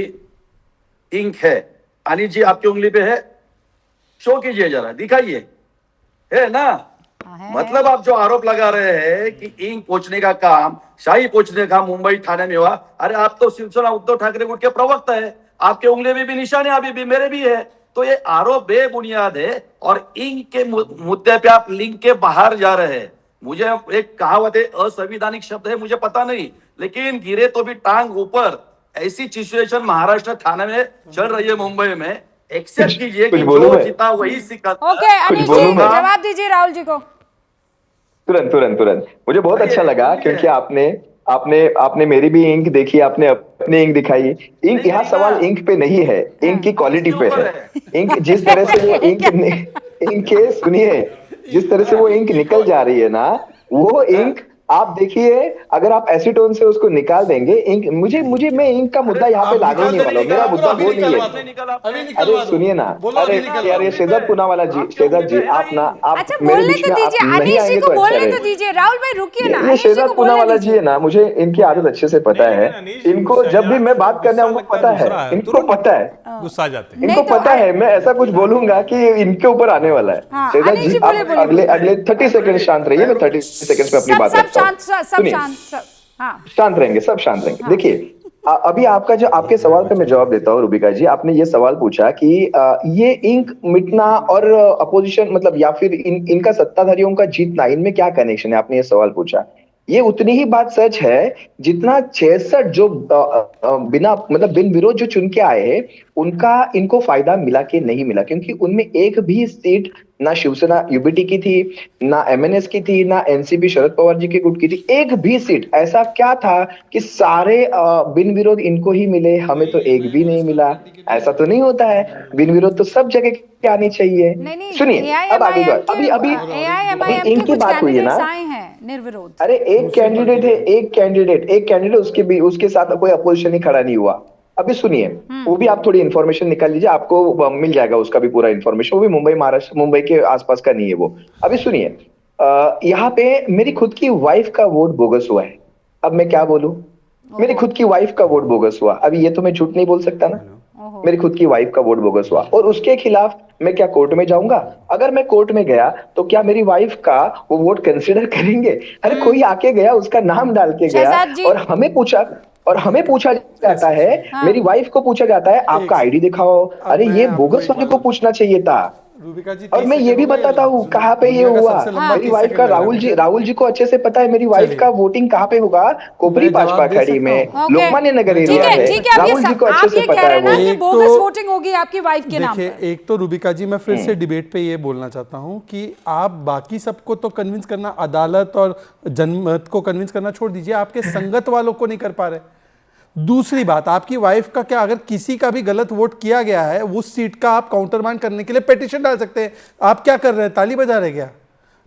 H: इंक है। अनीश जी आपकी उंगली पे है, शो कीजिए जरा, दिखाइए, है ना? मतलब आप जो आरोप लगा रहे हैं कि इंक पोंछने का काम, शाही पोंछने का मुंबई थाने में हुआ, अरे आप तो शिवसेना उद्धव ठाकरे गुट के प्रवक्ता है, आपके उंगली में भी निशान है, अभी भी मेरे भी है। तो ये आरोप बेबुनियाद है और इंक के मुद्दे पे आप लिंक के बाहर जा रहे हैं। मुझे एक कहावत है, असंवैधानिक शब्द है, मुझे पता नहीं, लेकिन गिरे तो भी टांग ऊपर, ऐसी सिचुएशन महाराष्ट्र थाने में चल रही है मुंबई में। एक्सेप्ट कीजिए कि जो जीता वही सिक्का।
A: ओके अनीश जी, जवाब दीजिए राहुल जी को।
F: तुरंत मुझे बहुत अच्छा लगा क्योंकि आपने मेरी भी इंक देखी, आपने अपनी इंक दिखाई। इंक यहाँ सवाल इंक पे नहीं है, इंक की क्वालिटी पे है। इंक जिस तरह से इंक के सुनिए, जिस तरह से वो इंक निकल जा रही है ना, वो इंक आप देखिए, अगर आप एसीटोन से उसको निकाल देंगे इंक, मुझे मैं इंक का मुद्दा यहाँ पे लाने नहीं वाला हूँ, मेरा मुद्दा वो नहीं है। अरे सुनिए ना, अरे यार ये शेहजाद पूनावाला जी, शेहजाद जी आप ना, आप
A: अच्छा
F: मेरे
A: बोलने
F: बीच
A: तो
F: में आप
A: दीजिए,
F: नहीं
A: अनीश जी
F: आएंगे
A: को
F: तो अच्छा
A: बोलने तो
F: रहेगा।
A: दीजिए। राहुल भाई रुकिए ना,
F: ये
A: अनीश जी
F: शेहजाद
A: को बोलने
F: पूनावाला जी
A: दीजिए।
F: है ना, मुझे इनकी आदत अच्छे से पता है। इनको जब भी मैं बात करने आऊंगा पता है, इनको पता है,
E: गुस्सा आ जाते हैं।
A: नहीं
F: इनको
A: तो
F: पता है मैं ऐसा कुछ बोलूंगा कि इनके ऊपर आने वाला है।
A: हाँ,
F: शेहजाद
A: अनीश
F: जी
A: जी
F: आप
A: बोले,
F: अगले अगले 30 सेकंड शांत रहिए, मैं 30 सेकंड्स में अपनी
A: सब
F: बात
A: सब
F: रखता हूँ।
A: शांत, सब
F: सुनिए,
A: शांत, सब हाँ।
F: शांत रहेंगे, सब शांत रहेंगे। देखिए अभी आपका जो आपके सवाल पे मैं जवाब देता हूँ रूबिका जी। आपने ये सवाल पूछा कि ये इंक मिटना और अपोजिशन मतलब या फिर इनका सत्ताधारियों का जीतना, इनमें क्या कनेक्शन है, आपने ये सवाल पूछा। ये उतनी ही बात सच है जितना 66 जो बिना मतलब बिन विरोध जो चुन के आए हैं उनका इनको फायदा मिला कि नहीं मिला, क्योंकि उनमें एक भी सीट ना शिवसेना यूबीटी की थी, ना एमएनएस की थी, ना एनसीपी शरद पवार जी के गुट की थी। एक भी सीट ऐसा क्या था कि सारे बिन विरोध इनको ही मिले, हमें तो एक भी नहीं मिला? ऐसा तो नहीं होता है, बिन विरोध तो सब जगह के आनी चाहिए।
A: नहीं
F: सुनिए अब आगे बात, अभी अभी इनकी बात हुई है ना,
A: आए हैं निर्विरोध।
F: अरे एक कैंडिडेट है, एक कैंडिडेट उसके साथ कोई अपोजिशन ही खड़ा नहीं हुआ। अभी सुनिए, वो भी आप थोड़ी इन्फॉर्मेशन निकाल लीजिए, आपको मिल जाएगा उसका भी पूरा इन्फॉर्मेशन। वो भी मुंबई महाराष्ट्र, मुंबई के आसपास का नहीं है वो। अभी सुनिए, यहाँ पे मेरी खुद की वाइफ का वोट बोगस हुआ है। अब मैं क्या बोलूं, मेरी खुद की वाइफ का वोट बोगस हुआ। अभी ये तो मैं झूठ नहीं बोल सकता ना, मेरी खुद की वाइफ का वोट बोगस हुआ और उसके खिलाफ मैं क्या कोर्ट में जाऊंगा? अगर मैं कोर्ट में गया तो क्या मेरी वाइफ का वो वोट कंसिडर करेंगे? अरे कोई आके गया, उसका नाम डाल के गया और हमें पूछा जाता है, मेरी वाइफ को पूछा जाता है आपका आईडी दिखाओ। अरे ये बोगस वाले को पूछना चाहिए था।
B: रूबिका जी,
F: और मैं ये भी बताता हूँ कहाँ पे ये हुआ। मेरी वाइफ का राहुल जी को अच्छे से पता है मेरी वाइफ का वोटिंग कहाँ पे होगा, कोपरी भाजपा खड़ी में, लोकमान्य नगर एरिया है। राहुल जी को अच्छे से पता है वो।
A: बोगस वोटिंग होगी आपकी वाइफ के नाम
B: देखिए, एक तो रूबिका जी मैं फिर से डिबेट पे ये बोलना चाहता हूँ कि आप बाकी सबको तो कन्विंस करना, अदालत और जनमत को कन्विंस करना छोड़ दीजिए, आपके संगत वालों को नहीं कर पा रहे। दूसरी बात, आपकी वाइफ का क्या, अगर किसी का भी गलत वोट किया गया है उस सीट का आप काउंटरमांड करने के लिए पिटीशन डाल सकते हैं। आप क्या कर रहे हैं, ताली बजा रहे क्या?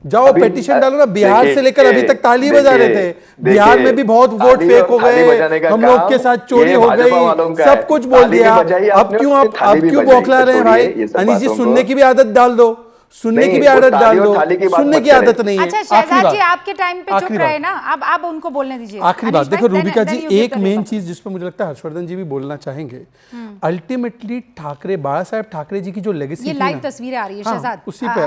B: जाओ पिटीशन डालो ना। बिहार से लेकर अभी तक ताली बजा रहे थे, बिहार में भी बहुत वोट फेक हो गए, हम लोग के साथ चोरी हो गई, सब कुछ बोल दिया। अब क्यों बौखला रहे हैं भाई? अनीश जी, सुनने की भी आदत डाल दो, सुनने की भी आदत डाल दो, सुनने की आदत नहीं है।
A: अच्छा शहजाद जी, आपके टाइम पे चुप रहे ना, अब उनको बोलने दीजिए।
B: आखिरी बात देखो रूबिका जी, एक मेन चीज जिस पे मुझे लगता है हर्षवर्धन जी भी बोलना चाहेंगे, अल्टीमेटली ठाकरे, बाला साहेब ठाकरे जी की जो लेगेसी,
A: ये लाइव तस्वीरें आ रही है शहजाद,
B: उसी पे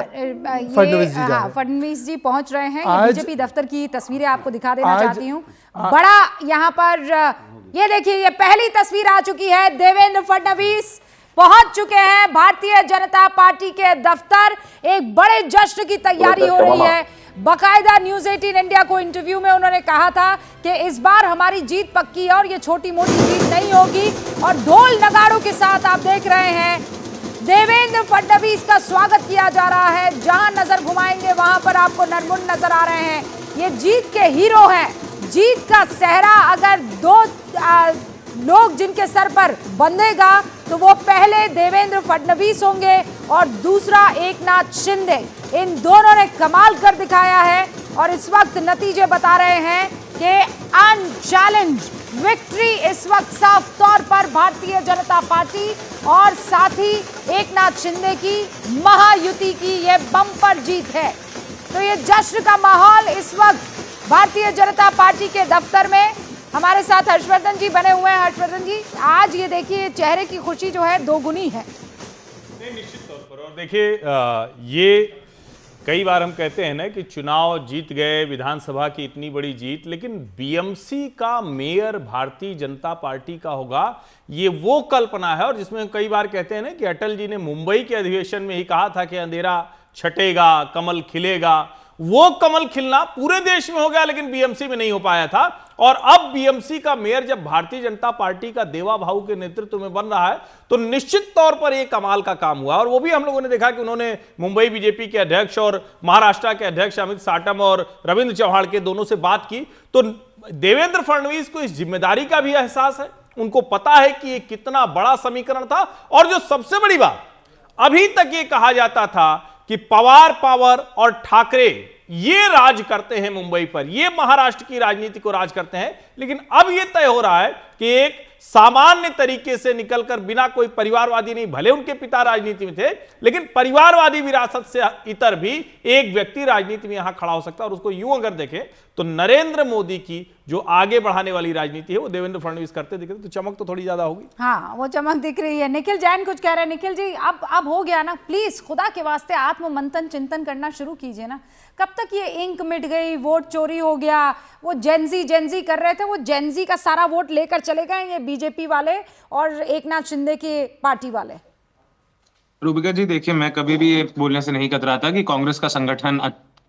A: फडणवीस जी पहुंच रहे हैं। बीजेपी दफ्तर की तस्वीरें आपको दिखा देना चाहती हूँ। बड़ा यहाँ पर ये देखिए, ये पहली तस्वीर आ चुकी है, देवेंद्र फडणवीस पहुंच चुके हैं भारतीय जनता पार्टी के दफ्तर। एक बड़े जश्न की तैयारी हो रही है। बकायदा न्यूज 18 इंडिया को इंटरव्यू में उन्होंने कहा था कि इस बार हमारी जीत पक्की है और ये छोटी मोटी जीत नहीं होगी। और ढोल नगाड़ों के साथ आप देख रहे हैं देवेंद्र फडणवीस का स्वागत किया जा रहा है। जहां नजर घुमाएंगे वहां पर आपको नरमुंड नजर आ रहे हैं। ये जीत के हीरो हैं। जीत का सेहरा अगर दो लोग जिनके सर पर बंधेगा तो वो पहले देवेंद्र फडणवीस होंगे और दूसरा एकनाथ शिंदे। इन दोनों ने कमाल कर दिखाया है और इस वक्त नतीजे बता रहे हैं कि अनचैलेंज विक्ट्री इस वक्त साफ तौर पर भारतीय जनता पार्टी और साथ ही एकनाथ शिंदे की महायुति की ये बम्पर जीत है। तो ये जश्न का माहौल इस वक्त भारतीय जनता पार्टी के दफ्तर में। हमारे साथ हर्षवर्धन जी बने हुए हैं। हर्षवर्धन जी, आज ये देखिए चेहरे की खुशी जो है दोगुनी है।
E: निश्चित तौर पर। और देखिए, ये कई बार हम कहते हैं ना कि चुनाव जीत गए, विधानसभा की इतनी बड़ी जीत, लेकिन बीएमसी का मेयर भारतीय जनता पार्टी का होगा, ये वो कल्पना है। और जिसमें कई बार कहते हैं ना कि अटल जी ने मुंबई के अधिवेशन में ही कहा था कि अंधेरा छटेगा, कमल खिलेगा। वो कमल खिलना पूरे देश में हो गया, लेकिन बीएमसी में नहीं हो पाया था। और अब बीएमसी का मेयर जब भारतीय जनता पार्टी का देवा भाऊ के नेतृत्व में बन रहा है तो निश्चित तौर पर एक कमाल का काम हुआ। और वो भी हम लोगों ने देखा कि उन्होंने मुंबई बीजेपी के अध्यक्ष और महाराष्ट्र के अध्यक्ष अमित साटम और रविंद्र चौहान के दोनों से बात की। तो देवेंद्र फडणवीस को इस जिम्मेदारी का भी एहसास है, उनको पता है कि ये कितना बड़ा समीकरण था। और जो सबसे बड़ी बात, अभी तक ये कहा जाता था कि पवार पावर और ठाकरे ये राज करते हैं मुंबई पर, ये महाराष्ट्र की राजनीति को राज करते हैं। लेकिन अब ये तय हो रहा है कि एक सामान्य तरीके से निकलकर, बिना कोई परिवारवादी नहीं, भले उनके पिता राजनीति में थे, लेकिन परिवारवादी विरासत से इतर भी एक व्यक्ति राजनीति में यहां खड़ा हो सकता है। और उसको यूं अगर देखें तो नरेंद्र मोदी की जो आगे बढ़ाने वाली राजनीति है वो देवेंद्र फडणवीस करते दिख रहे, तो चमक तो थोड़ी ज्यादा होगी।
A: हाँ, वो चमक दिख रही है। निखिल जैन कुछ कह रहे हैं। निखिल जी, अब हो गया ना, प्लीज खुदा के वास्ते आत्म मंथन चिंतन करना शुरू कीजिए ना। कब तक ये इंक मिट गई, वोट चोरी हो गया, वो जेंजी कर रहे थे, वो जेंजी का सारा वोट लेकर चले गए ये बीजेपी वाले और एकनाथ शिंदे की पार्टी वाले।
I: रूबिका जी देखिए, मैं कभी भी ये बोलने से नहीं कतराता कि कांग्रेस का संगठन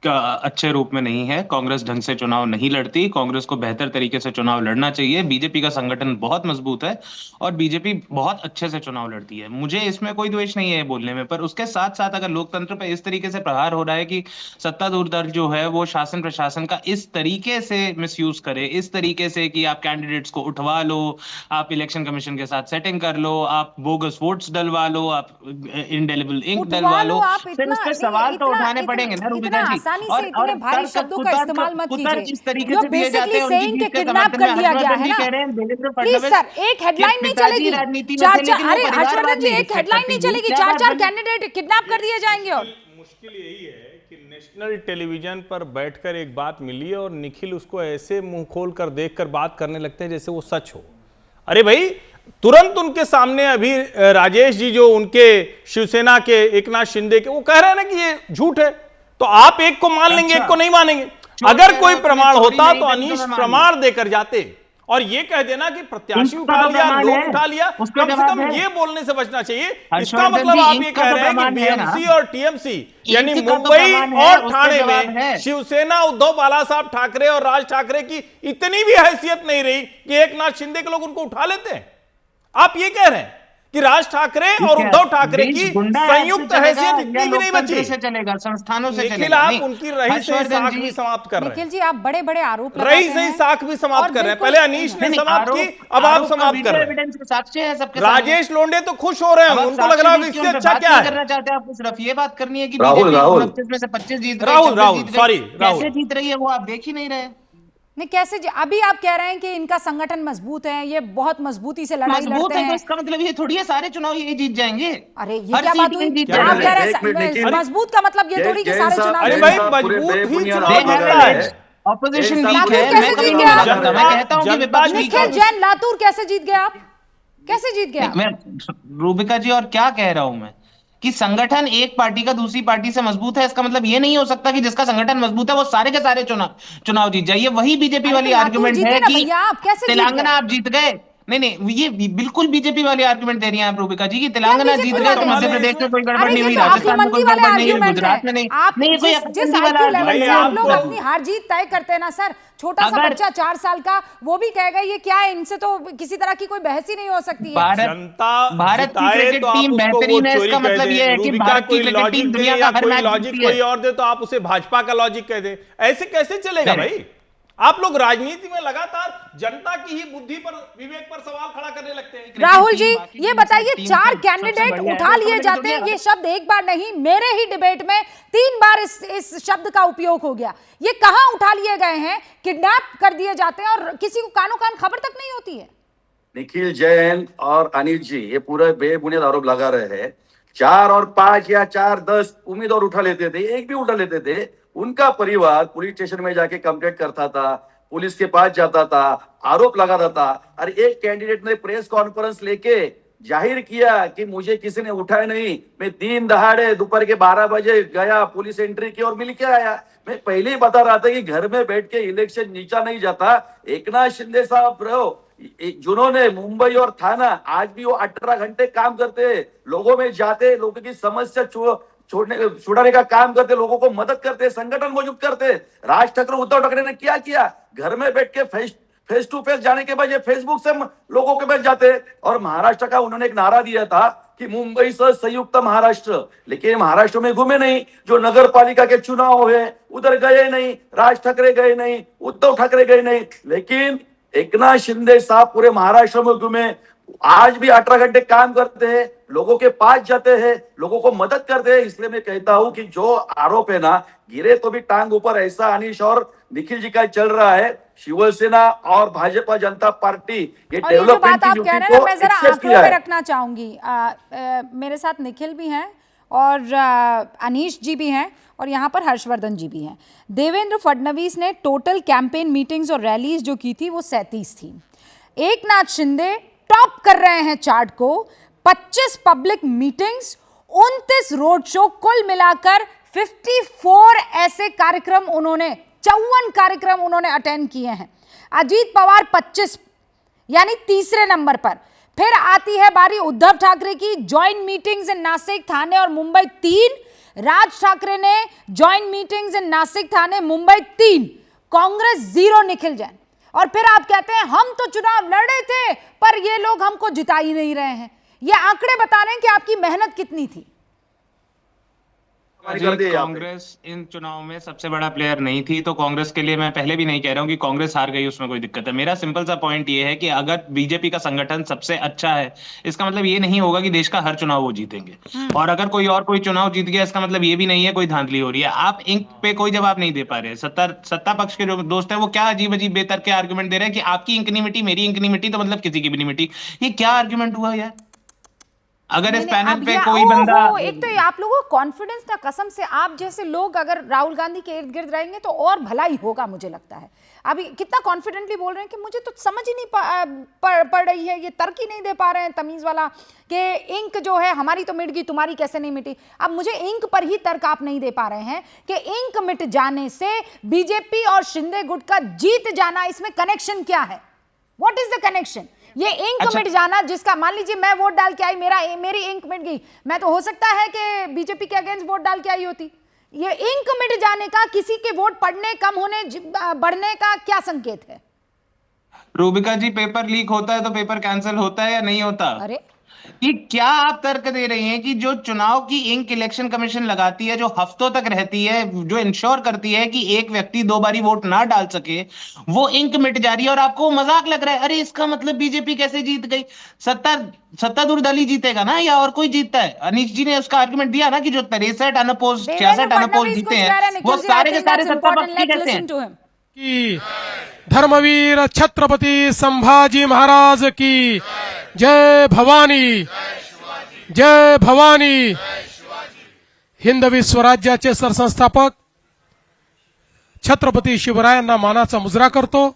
I: अच्छे रूप में नहीं है। कांग्रेस ढंग से चुनाव नहीं लड़ती, कांग्रेस को बेहतर तरीके से चुनाव लड़ना चाहिए। बीजेपी का संगठन बहुत मजबूत है और बीजेपी बहुत अच्छे से चुनाव लड़ती है, मुझे इसमें कोई द्वेष नहीं है बोलने में। पर उसके साथ साथ अगर लोकतंत्र पे इस तरीके से प्रहार हो रहा है कि सत्तारूढ़ दल जो है वो शासन प्रशासन का इस तरीके से मिसयूज करे, इस तरीके से कि आप कैंडिडेट्स को उठवा लो, आप इलेक्शन कमीशन के साथ सेटिंग कर लो, आप बोगस वोट्स डलवा लो, आप इंडेलिबल इंक डलवा लो, फिर उस पर सवाल तो उठाने पड़ेंगे ना रूबिका जी।
A: से इतने भारी शब्दों का इस्तेमाल मत कीजिए। यू बेसिकली सेइंग कि किडनैप कर लिया गया है ना। प्लीज सर, एक हेडलाइन नहीं चलेगी, अरे हर्षवर्धन जी, एक हेडलाइन नहीं चलेगी, 4 कैंडिडेट किडनैप कर दिए जाएंगे। और
E: मुश्किल यही है कि नेशनल टेलीविजन पर बैठकर एक बात मिली है और निखिल उसको ऐसे मुंह खोल कर देखकर बात करने लगते हैं जैसे वो सच हो। अरे भाई, तुरंत उनके सामने अभी राजेश जी जो उनके शिवसेना के एकनाथ शिंदे के, वो कह रहे हैं ना कि ये झूठ है, तो आप एक को मान लेंगे, एक को नहीं मानेंगे। अगर कोई प्रमाण होता तो अनीश प्रमाण देकर जाते और ये कह देना कि प्रत्याशी उठा लिया, लोग उठा लिया, कम से कम ये बोलने से बचना चाहिए। इसका मतलब आप ये कह रहे हैं कि बीएमसी और टीएमसी यानी मुंबई और ठाणे में शिवसेना, उद्धव बाला साहब ठाकरे और राज ठाकरे की इतनी भी हैसियत नहीं रही कि एकनाथ शिंदे के लोग उनको उठा लेते हैं। आप ये कह रहे हैं कि राज ठाकरे और उद्धव ठाकरे की संयुक्त हैसियत इतनी भी नहीं बची।
I: से चलेगा, संस्थानों से
E: निखिल,
I: चलेगा।
E: आप उनकी रही से साख भी समाप्त कर रहे हैं।
A: निखिल जी, आप बड़े बड़े आरोप लगाते हैं।
E: रही से साख भी समाप्त कर रहे हैं। पहले अनीश ने समाप्त की, अब आप समाप्त कर रहे हैं। राजेश लोंडे तो खुश हो रहे हैं, उनको लग रहा है इससे अच्छा क्या है।
I: करना चाहते हैं आप, सिर्फ ये बात करनी है कि
H: राहुल
I: 29 में से 25 जीत रहे, कैसे जीत रही है वो आप देख ही नहीं रहे।
A: नहीं, कैसे अभी आप कह रहे हैं कि इनका संगठन मजबूत है, ये बहुत मजबूती से लड़ाई लड़ते हैं।
I: तो इसका मतलब ये थोड़ी है सारे चुनाव ये जीत जाएंगे।
A: अरे ये क्या बात हुई? आप कह रहे हैं मजबूत का मतलब ये थोड़ी कि सारे चुनाव।
E: अरे भाई, मजबूत ही चुनाव जीतता है।
I: ऑपोजिशन वीक
A: लातूर
I: है,
A: कैसे जीत गया आप?
I: मैं कहता हूं कि विपक्ष वीक है।
A: निखिल जैन, लातूर कैसे जीत गया आप? कैसे जीत गया?
I: मैं रूबिका जी, और क्या कह रहा हूं मैं कि संगठन एक पार्टी का दूसरी पार्टी से मजबूत है, इसका मतलब ये नहीं हो सकता कि जिसका संगठन मजबूत है वो सारे के सारे चुनाव जीत जाए। ये वही बीजेपी वाली आर्गुमेंट है कि तेलंगाना आप जीत गए। नहीं, ये बिल्कुल बीजेपी वाली आर्गुमेंट दे रही हैं आप रूबिका जी की तेलंगाना जीत गए तो मध्य प्रदेश में कोई गड़बड़ नहीं हुई, राजस्थान में कोई गड़बड़ नहीं हुई, गुजरात में नहीं।
A: आप लोग अपनी हार जीत तय करते हैं ना सर। छोटा सा बच्चा 4 साल का, वो भी कहेगा ये क्या है, इनसे तो किसी तरह की कोई बहस ही नहीं हो सकती है।
I: भारत की क्रिकेट टीम बेहतरीन है, इसका मतलब ये है कि भारत की क्रिकेट टीम दुनिया का हर मैच
E: लॉजिक कोई और दे तो आप उसे भाजपा का लॉजिक कह दे। ऐसे कैसे चलेगा भाई? आप लोग राजनीति में लगातार जनता की ही बुद्धि पर, विवेक पर सवाल खड़ा करने लगते हैं।
A: राहुल जी, ये बताइए, 4 कैंडिडेट उठा लिए जाते हैं, ये शब्द एक बार नहीं, मेरे ही डिबेट में 3 बार इस शब्द का उपयोग हो गया। ये कहां उठा लिए गए हैं? किडनैप कर दिए जाते हैं और किसी को कानो कान खबर तक नहीं होती है।
H: निखिल जैन और अनिल जी ये पूरा बेबुनियाद आरोप लगा रहे हैं। 4 और 5 या 4, 10 उम्मीदवार उठा लेते थे, एक भी उठा लेते थे, उनका परिवार पुलिस स्टेशन में जाके कंप्लेंट करता था, पुलिस के पास जाता था, आरोप लगाता था। और एक कैंडिडेट ने प्रेस कॉन्फ्रेंस लेके जाहिर किया कि मुझे किसी ने उठाया नहीं, मैं दिन दहाड़े दोपहर के 12 बजे गया, पुलिस एंट्री की और मिल के आया। मैं पहले ही बता रहा था कि घर में बैठ के इलेक्शन नीचा नहीं जाता। एकनाथ शिंदे साहब रहो, जिन्होंने मुंबई और थाना, आज भी वो 18 घंटे काम करते, लोगों में जाते, लोगों की समस्या छुड़ाने का काम करते, लोगों को मदद करते, संगठन मौजूद करते। राज ठाकरे, उद्धव ठाकरे ने क्या किया? घर में बैठ के फेस टू फेस जाने के बजाय फेसबुक से लोगों के पास जाते। और महाराष्ट्र का उन्होंने एक नारा दिया था कि मुंबई से संयुक्त महाराष्ट्र, लेकिन महाराष्ट्र में घूमे नहीं। जो नगर पालिका के चुनाव हुए उधर गए नहीं, राज ठाकरे गए नहीं, उद्धव ठाकरे गए नहीं, लेकिन एकनाथ शिंदे साहब पूरे महाराष्ट्र में घूमे। आज भी 18 घंटे काम करते हैं, लोगों के पास जाते हैं, लोगों को मदद करते हैं। इसलिए मैं कहता हूं कि जो आरोप है ना, गिरे तो भी टांग ऊपर, ऐसा अनीश और निखिल जी का चल रहा है। शिवसेना और भाजपा जनता पार्टी ये
A: और ये जो
H: डेवलपमेंट
A: बात
H: की
A: आप
H: ड्यूटी
A: कह रहे हैं ना,
H: को
A: मैं जरा
H: एक्सेप्ट
A: आंकड़ों
H: किया
A: में
H: है।
A: रखना चाहूंगी। मेरे साथ निखिल भी हैं और अनीश जी भी हैं और यहाँ पर हर्षवर्धन जी भी हैं। देवेंद्र फडणवीस ने टोटल कैंपेन मीटिंग्स और रैलीज जो की थी वो 37 थी। एकनाथ शिंदे टॉप कर रहे हैं चार्ट को, 25 पब्लिक मीटिंग्स, 29 रोड शो, कुल मिलाकर 54 ऐसे कार्यक्रम उन्होंने, 54 कार्यक्रम उन्होंने अटेंड किए हैं। अजीत पवार 25 यानी तीसरे नंबर पर। फिर आती है बारी उद्धव ठाकरे की, जॉइंट मीटिंग्स इन नासिक, थाने और मुंबई 3। राज ठाकरे ने जॉइंट मीटिंग्स इन नासिक, थाने, मुंबई 3। कांग्रेस 0, निखिल जैन। और फिर आप कहते हैं हम तो चुनाव लड़ रहे थे पर ये लोग हमको जिता ही नहीं रहे हैं। ये आंकड़े बता रहे हैं कि आपकी मेहनत कितनी थी।
I: कांग्रेस इन चुनाव में सबसे बड़ा प्लेयर नहीं थी, तो कांग्रेस के लिए मैं पहले भी नहीं कह रहा हूं कि कांग्रेस हार गई, उसमें कोई दिक्कत है। मेरा सिंपल सा पॉइंट ये है कि अगर बीजेपी का संगठन सबसे अच्छा है, इसका मतलब ये नहीं होगा कि देश का हर चुनाव वो जीतेंगे। और अगर कोई चुनाव जीत गया, इसका मतलब ये भी नहीं है कोई धांधली हो रही है। आप इंक पे कोई जवाब नहीं दे पा रहे। सत्ता पक्ष के जो दोस्त है वो क्या अजीब अजीब बेतरके आर्ग्यूमेंट दे रहे हैं कि आपकी इंक नहीं मिटी, मेरी इंक नहीं मिटी, तो मतलब किसी की भी नहीं मिटी। ये क्या आर्ग्यूमेंट हुआ यार? अगर इस पैनल पे कोई बंदा,
A: एक तो आप लोगों को कॉन्फिडेंस था, कसम से। आप जैसे लोग अगर राहुल गांधी के इर्द गिर्द रहेंगे तो और भला ही होगा, मुझे लगता है। अभी कितना कॉन्फिडेंटली बोल रहे हैं कि मुझे तो समझ ही नहीं पड़ रही है, ये तर्क ही नहीं दे पा रहे हैं तमीज वाला कि इंक जो है हमारी तो मिट गई, तुम्हारी कैसे नहीं मिटी। अब मुझे इंक पर ही तर्क आप नहीं दे पा रहे हैं कि इंक मिट जाने से बीजेपी और शिंदे गुट का जीत जाना, इसमें कनेक्शन क्या है? What is the connection? ये इंक मिट जाना, जिसका मान लीजिए मैं वोट डाल के आई, मेरी इंक मिट गई, मैं तो हो सकता है कि बीजेपी के अगेंस्ट वोट डाल के आई होती। ये इंक मिट जाने का किसी के वोट पड़ने, कम होने, बढ़ने का क्या संकेत है?
I: रूबिका जी, पेपर लीक होता है तो पेपर कैंसिल होता है या नहीं होता?
A: अरे
I: ये क्या आप तर्क दे रहे हैं कि जो चुनाव की इंक इलेक्शन कमीशन लगाती है, जो हफ्तों तक रहती है, जो इंश्योर करती है कि एक व्यक्ति 2 बारी वोट ना डाल सके, वो इंक मिट जा रही है और आपको मजाक लग रहा है? अरे इसका मतलब बीजेपी कैसे जीत गई? सत्तारूढ़ दल ही जीतेगा ना, या और कोई जीतता है? अनीश जी ने उसका आर्गुमेंट दिया ना कि जो 63 अनअपोज्ड, 66 अनअपोज्ड जीते हैं, वो सारे के सारे सत्ता पक्ष के कैसे हैं?
J: की धर्मवीर छत्रपति संभाजी महाराज की जय भवानी, जय भवानी। हिंदवी स्वराज्याचे सरसंस्थापक छत्रपती शिवरायांना मानाचा मुजरा करतो।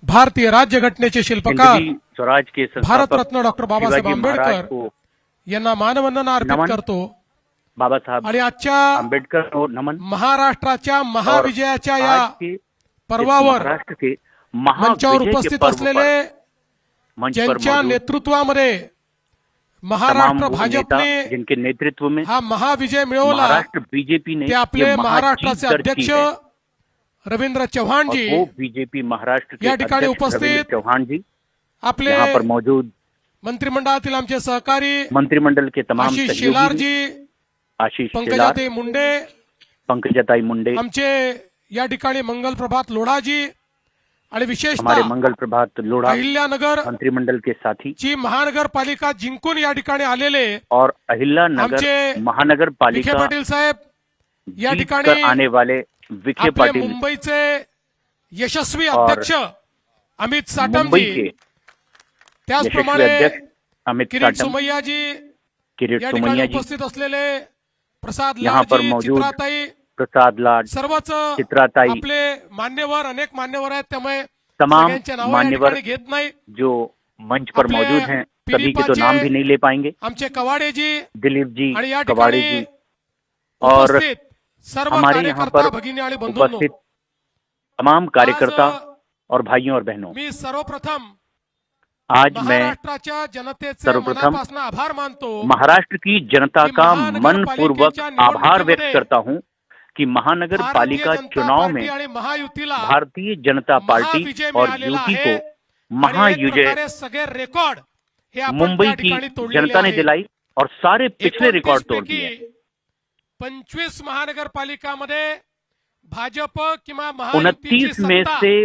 J: भारतीय राज्यघटनेचे शिल्पकार
K: स्वराज के
J: भारतरत्न डॉक्टर बाबासाहेब आंबेडकर यांना मानवंदना अर्पित करतो।
K: बाबासाहेब
J: आणि आजच्या
K: आंबेडकर और नमन
J: महाराष्ट्राच्या महाविजयाच्या या पर्वावर
K: महाराष्ट्र के
J: मंचावर
K: महाविजय के
J: उपस्थित
K: पर्व
J: असलेले
K: मंच पर
J: ज्यांच्या
K: मौजूद
J: नेतृत्वामध्ये महाराष्ट्र भाजपने
K: जिनके नेतृत्व में
J: हा महाविजय मिळवला,
K: महाराष्ट्र बीजेपी ने
J: ते आपले
K: ये
J: महाराष्ट्राचे
K: महाजीत दर्ज
J: अध्यक्ष
K: की है।
J: रवींद्र चव्हाण
K: और
J: जी
K: वो बीजेपी महाराष्ट्र के
J: या ठिकाणी
K: अध्यक्ष
J: उपस्थित
K: रवींद्र चव्हाण जी
J: आपले
K: यहाँ पर मौजूद,
J: मंत्रिमंडळातील आमचे सहकारी
K: मंत्रिमंडल के तमाम
J: आशीष
K: सहयोगी,
J: शेलार जी,
K: आशीष शेलार,
J: पंकजाताई मुंडे,
K: पंकजाताई मुंडे,
J: आमचे या ठिकाणी मंगल प्रभात लोढाजी आणि
K: हमारे
J: विशेषतः
K: मंगल प्रभात लोढ़ा
J: अहिल्यानगर
K: मंत्रिमंडल के साथी
J: ची महानगरपालिका जिंकून या ठिकाणी आलेले
K: और अहिल्यानगर
J: आमचे
K: महानगर
J: विखे
K: पालिका
J: पाटील साहेब, या
K: जीत
J: ठिकाणी
K: कर आने वाले विखे
J: आपले
K: पाटिल,
J: मुंबईचे यशस्वी
K: और
J: अध्यक्ष अमित साटम
K: मुंबई
J: जी,
K: के यशस्वी
J: त्याचप्रमाणे
K: अध्यक्ष अमित
J: किरीट
K: साटम,
J: सुमैया जी,
K: किरीट
J: या
K: सुमैया
J: ठिकाणी
K: जी,
J: उपस्थित असलेले प्रसाद
K: यहाँ
J: लाड
K: पर
J: जी,
K: मौजूद
J: चित्राताई,
K: प्रसाद लाड,
J: सर्वच
K: चित्राताई,
J: आपले मान्यवर, अनेक मान्यवर आहेत, त्यामुळे
K: तमाम
J: सगळ्यांचे नाव या
K: मान्यवर
J: ठिकाणी घेत नाही।
K: जो मंच पर
J: आपले
K: मौजूद हैं, सभी के तो
J: पिलीपाचे
K: नाम भी नहीं ले पाएंगे।
J: आमचे कवाडे जी
K: दिलीप जी,
J: आणि या
K: कवाड़े
J: ठिकाणी
K: जी और
J: उपस्थित सर्व
K: हमारे यहाँ
J: कार्यकर्ता
K: पर
J: भगिनी आणि बंधूंनो,
K: उपस्थित तमाम कार्यकर्ता
J: आज
K: और भाइयों और बहनों,
J: मी सर्वप्रथम
K: आज मैं
J: महाराष्ट्राच्या जनतेचे
K: सर्वप्रथम
J: मनापासून आभार मानतो
K: महाराष्ट्र की जनता
J: कि
K: का
J: महानगरपालिकेच्या
K: मनपूर्वक आभार व्यक्त
J: निवडणुकीमध्ये
K: करता हूं कि महानगर
J: भारतीय
K: पालिका
J: जनता
K: चुनाव
J: पार्टी
K: में
J: आणि महायुतीला
K: भारतीय जनता पार्टी
J: महाविजय
K: और
J: मिळालेला
K: यूपी
J: आहे
K: को
J: आणि एक
K: महायुजय
J: प्रकारे सगळे रेकॉर्ड हे आपण
K: मुंबई
J: त्या
K: की
J: ठिकाणी तोडलेले
K: जनता ने
J: आहेत।
K: दिलाई और सारे पिछले
J: 29
K: रिकॉर्ड तोड़
J: पैकी
K: दिए।
J: 25 महानगरपालिकामध्ये भाजप किंवा
K: 29 में
J: महायुतीची
K: से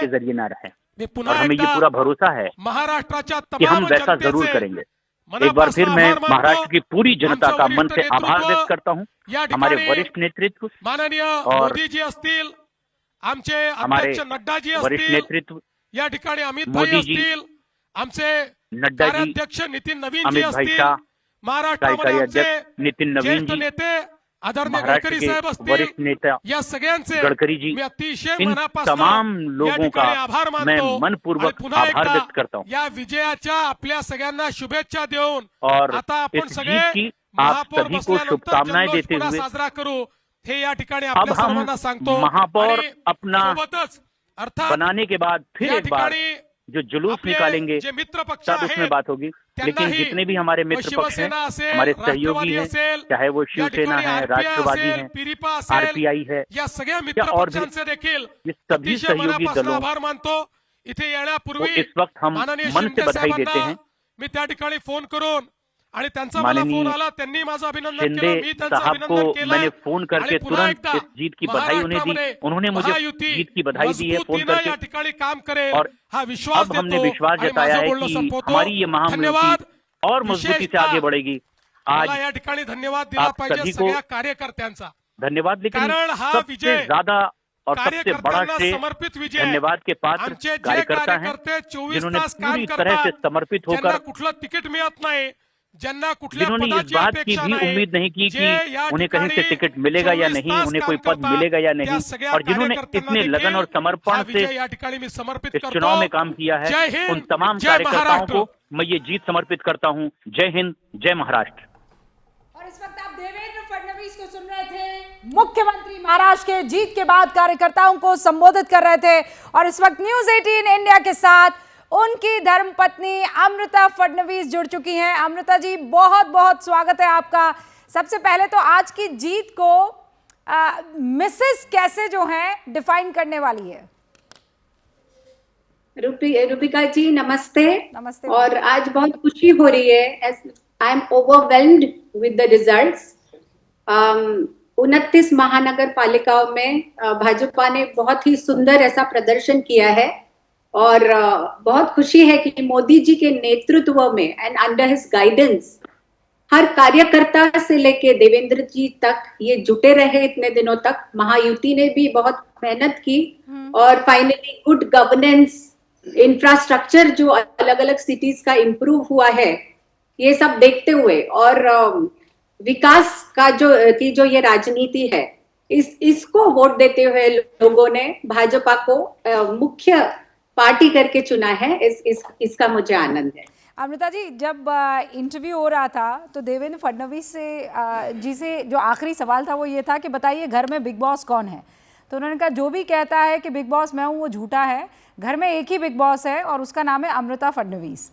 K: के जरिए ना रहे।
J: मी
K: और
J: पुन्हा
K: हमें ये
J: एकदा
K: पूरा भरोसा है
J: महाराष्ट्राच्या
K: कि हम
J: तमाम
K: वैसा जरूर
J: जनतेचे
K: करेंगे। एक बार फिर मैं महाराष्ट्र की पूरी जनता का मन से आभार व्यक्त करता हूँ, हमारे वरिष्ठ नेतृत्व
J: माननीय
K: और
J: मोदीजी असतील, आमचे
K: हमारे
J: अध्यक्ष नड्डाजी
K: वरिष्ठ
J: असतील,
K: नेतृत्व
J: या ठिकाणी अमित भाई
K: मोदी जी,
J: असतील, आमचे
K: नड्डा जी,
J: कार्याध्यक्ष नितीन नवीन जी
K: अमित भाई
J: असतील,
K: शाह,
J: महाराष्ट्रामध्ये
K: कार्यकारी
J: आमचे
K: अध्यक्ष नितीन नवीन
J: ज्येष्ठ
K: जी,
J: नेते आदरणीय
K: महाराष्ट्र
J: गडकरी
K: के
J: साहेब असतील,
K: वरिष्ठ नेता
J: या सगळ्यांचे
K: गडकरी जी,
J: मी अतिशय
K: इन
J: मनापासून
K: तमाम
J: या
K: लोगों
J: ठिकाणी
K: का
J: आभार
K: मैं
J: मानतो
K: मनपूर्वक
J: आणि पुन्हा
K: आभार
J: एकदा
K: व्यक्त करता हूँ
J: या विजयाच्या आपल्या सगळ्यांना शुभेच्छा देऊन
K: और
J: आता आपण
K: इस
J: सगळे
K: जीत की आप
J: महापौर
K: सभी को
J: बसल्यानंतर
K: शुभकामनाएं
J: जल्लोष
K: देते
J: पुन्हा
K: हुए
J: साजरा करू हे या ठिकाणी
K: अब
J: आपल्या
K: हम
J: सर्वांना सांगतो।
K: महापौर
J: आणि
K: अपना
J: सोबतच अर्थात
K: बनाने के बाद फिर
J: या
K: एक बार
J: ठिकाणी
K: जो जुलूस
J: आपले
K: निकालेंगे
J: जे मित्र पक्ष
K: तब
J: आहेत,
K: उसमें बात होगी, लेकिन
J: त्यांनाही
K: जितने भी हमारे मित्र पक्ष हैं,
J: शिवसेना असेल,
K: हमारे सहयोगी
J: राष्ट्रवादी
K: हैं,
J: असेल,
K: चाहे वो
J: या
K: शिवसेना
J: ठिकाणी
K: है,
J: RPI
K: राष्ट्रवादी
J: असेल,
K: है,
J: पिरिपा असेल,
K: आरपीआई है,
J: या सगळ्या मित्र
K: या और भी
J: पक्षांचे देखील
K: ये सभी
J: अतिशय
K: सहयोगी
J: मनापासून
K: दलों
J: आभार मानतो। इथे
K: को
J: येण्यापूर्वी
K: इस वक्त हम
J: माननीय
K: मन से
J: शिंदे
K: बधाई देते
J: साहेबांना
K: हैं।
J: मी त्या ठिकाणी फोन करून आणि त्यांचा मला
K: माननीय
J: फोन आला, त्यांनी माझं अभिनंदन
K: शिंदे
J: केलं, मी त्यांचं
K: साहब
J: अभिनंदन
K: को
J: केलं
K: मैंने फोन करके
J: आणि पुन्हा
K: तुरंत
J: एकदा
K: इस जीत की बधाई उन्हें दी,
J: महाराष्ट्रामध्ये
K: उन्होंने मुझे
J: महायुती
K: जीत की बधाई दी है फोन
J: मजबूतीनं
K: करके
J: या ठिकाणी काम करेल
K: और
J: हा विश्वास
K: अब हमने
J: देतो
K: विश्वास
J: आणि
K: जताया
J: माझं
K: है
J: बोलणं
K: कि
J: संपवतो।
K: हमारी ये
J: धन्यवाद।
K: महामहिम और मजबूती से
J: विशेषतः
K: आगे बढ़ेगी। आज
J: मला या ठिकाणी धन्यवाद दिला
K: आप
J: पाहिजे
K: सभी को
J: सगळ्या कार्यकर्त्यांचा,
K: धन्यवाद, लेकिन
J: कारण हा
K: सबसे
J: विजय
K: ज्यादा और सबसे बड़ा
J: कार्यकर्त्यांना
K: श्रेय
J: समर्पित विजय,
K: धन्यवाद के पात्र
J: आमचे जे
K: कार्यकर्ता हैं,
J: कार्यकर्ते 24
K: जिन्होंने
J: तास काम
K: पूरी तरह से
J: करतात,
K: समर्पित
J: ज्यांना
K: होकर,
J: कुठलं तिकीट मिळत नाही, ज्यांना कुठल्या
K: जिन्होंने इस
J: पदाची
K: बात की
J: अपेक्षा
K: भी
J: नाही,
K: उम्मीद नहीं की
J: जे या
K: कि उन्हें कहीं से
J: ठिकाणी
K: टिकट मिलेगा या
J: 24
K: नहीं,
J: तास
K: उन्हें कोई
J: काम
K: पद
J: करतात,
K: मिलेगा या
J: त्या
K: नहीं,
J: सगळ्या
K: और जिन्होंने
J: कार्यकर्त्यांना
K: इतने लगन और
J: देखील
K: समर्पण
J: हा
K: से
J: विजय या ठिकाणी मी समर्पित
K: इस
J: करतो।
K: चुनाव में काम किया है,
J: जय हिंद,
K: उन तमाम
J: जय
K: कार्यकर्ताओं
J: महाराष्ट्र।
K: को मैं ये जीत समर्पित करता हूँ। जय हिंद, जय महाराष्ट्र।
A: और इस वक्त आप देवेंद्र फडणवीस को सुन रहे थे, मुख्यमंत्री महाराष्ट्र के जीत के बाद कार्यकर्ताओं को संबोधित कर रहे थे। और इस वक्त न्यूज 18 इंडिया के साथ उनकी धर्मपत्नी अमृता फडणवीस जुड़ चुकी हैं। अमृता जी, बहुत बहुत स्वागत है आपका। सबसे पहले तो आज की जीत को मिसेस कैसे जो हैं डिफाइन करने वाली है?
L: रूपिका जी नमस्ते।
A: नमस्ते।
L: और आज बहुत खुशी हो रही है, I am overwhelmed with the results. 29 महानगर पालिकाओं में भाजपा ने बहुत ही सुंदर ऐसा प्रदर्शन किया है और बहुत खुशी है कि मोदी जी के नेतृत्व में एंड अंडर हिज गाइडेंस हर कार्यकर्ता से लेके देवेंद्र जी तक ये जुटे रहे इतने दिनों तक। महायुति ने भी बहुत मेहनत की और फाइनली गुड गवर्नेंस, इंफ्रास्ट्रक्चर जो अलग अलग सिटीज का इम्प्रूव हुआ है, ये सब देखते हुए और विकास का जो ये राजनीति है, इसको वोट देते हुए लोगों ने भाजपा को मुख्य पार्टी करके चुना है। इसका मुझे आनंद है।
A: अमृता जी, जब इंटरव्यू हो रहा था तो देवेंद्र फडणवीस जी से जो आखिरी सवाल था वो ये था कि बताइए घर में बिग बॉस कौन है? तो उन्होंने कहा जो भी कहता है कि बिग बॉस मैं हूँ वो झूठा है, घर में एक ही बिग बॉस है और उसका नाम है अमृता फडणवीस।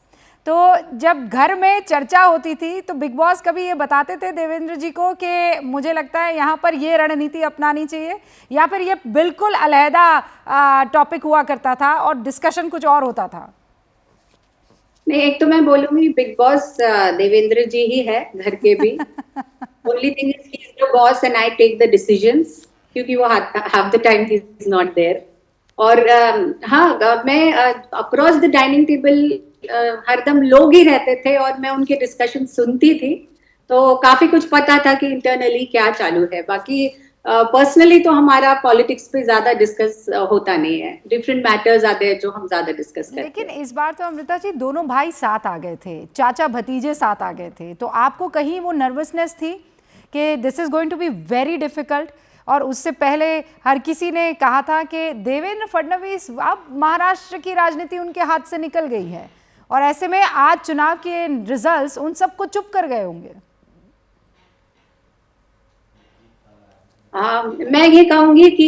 A: तो जब घर में चर्चा होती थी तो बिग बॉस कभी ये बताते थे देवेंद्र जी को कि मुझे लगता है यहाँ पर ये रणनीति अपनानी चाहिए, या फिर ये बिल्कुल अलहदा टॉपिक हुआ करता था और डिस्कशन कुछ और होता था?
L: नहीं, एक तो मैं बोलूंगी बिग बॉस देवेंद्र जी ही है घर के भी। Only thing is he is the boss and I take the decisions, क्योंकि वो half the time he is not there. और हाँ, मैं अक्रॉस द डाइनिंग टेबल हरदम लोग ही रहते थे और मैं उनके डिस्कशन सुनती थी, तो काफी कुछ पता था कि इंटरनली क्या चालू है। बाकी पर्सनली तो हमारा पॉलिटिक्स पे ज्यादा डिस्कस होता नहीं है, डिफरेंट मैटर्स आते हैं जो हम ज्यादा डिस्कस करते हैं।
A: लेकिन इस बार तो अमृता जी दोनों भाई साथ आ गए थे, चाचा भतीजे साथ आ गए थे, तो आपको कहीं वो नर्वसनेस थी कि this is going to be very difficult? और उससे पहले हर किसी ने कहा था कि देवेंद्र फडणवीस, अब महाराष्ट्र की राजनीति उनके हाथ से निकल गई है, और ऐसे में आज चुनाव के रिजल्ट्स उन सबको चुप कर गए होंगे।
L: मैं ये कहूंगी कि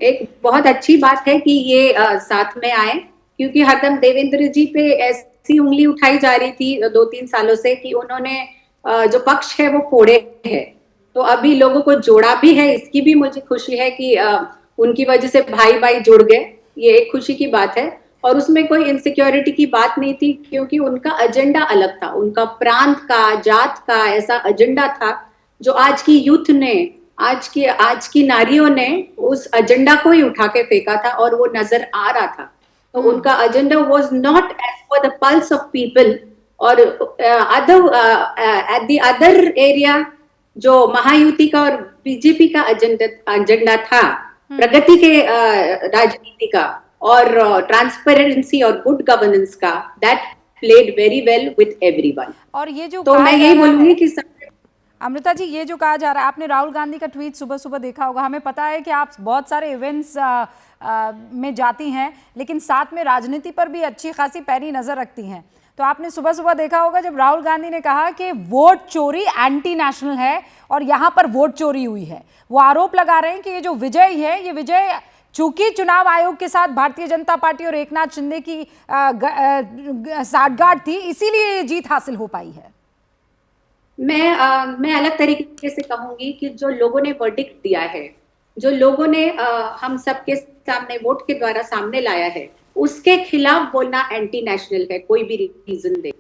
L: एक बहुत अच्छी बात है कि ये साथ में आए, क्योंकि हरदम देवेंद्र जी पे ऐसी उंगली उठाई जा रही थी 2-3 सालों से कि उन्होंने जो पक्ष है वो फोड़े है। तो अभी लोगों को जोड़ा भी है, इसकी भी मुझे खुशी है कि उनकी वजह से भाई भाई जुड़ गए, ये एक खुशी की बात है। और उसमें कोई इनसिक्योरिटी की बात नहीं थी, क्योंकि उनका एजेंडा अलग था, उनका प्रांत का, जात का ऐसा एजेंडा था जो आज की यूथ ने, आज की नारियों ने उस एजेंडा को ही उठा के फेंका था और वो नजर आ रहा था। तो उनका agenda was not as per the pulse of people और एट द अदर एरिया जो महायुति का और बीजेपी का एजेंडा था, प्रगति के राजनीति का और ट्रांसपेरेंसी और गुड गवर्नेंस का, that played very well with everyone.
A: और ये जो
L: तो मैं यही बोलूंगी कि
A: अमृता जी, ये जो कहा जा रहा है, आपने राहुल गांधी का ट्वीट सुबह सुबह देखा होगा। हमें पता है कि आप बहुत सारे इवेंट्स में जाती हैं, लेकिन साथ में राजनीति पर भी अच्छी खासी पैनी नजर रखती हैं। तो आपने सुबह सुबह देखा होगा जब राहुल गांधी ने कहा कि वोट चोरी एंटी नेशनल है और यहाँ पर वोट चोरी हुई है। वो आरोप लगा रहे हैं कि ये जो विजय है, ये विजय चूंकि चुनाव आयोग के साथ भारतीय जनता पार्टी और एकनाथ शिंदे की साठगांठ थी, इसीलिए ये जीत हासिल हो पाई है।
L: मैं अलग तरीके से कहूंगी कि जो लोगों ने वर्डिक्ट दिया है, जो लोगों ने हम सबके सामने वोट के द्वारा सामने लाया है, उसके खिलाफ बोलना एंटी नेशनल है, कोई भी रीजन दे।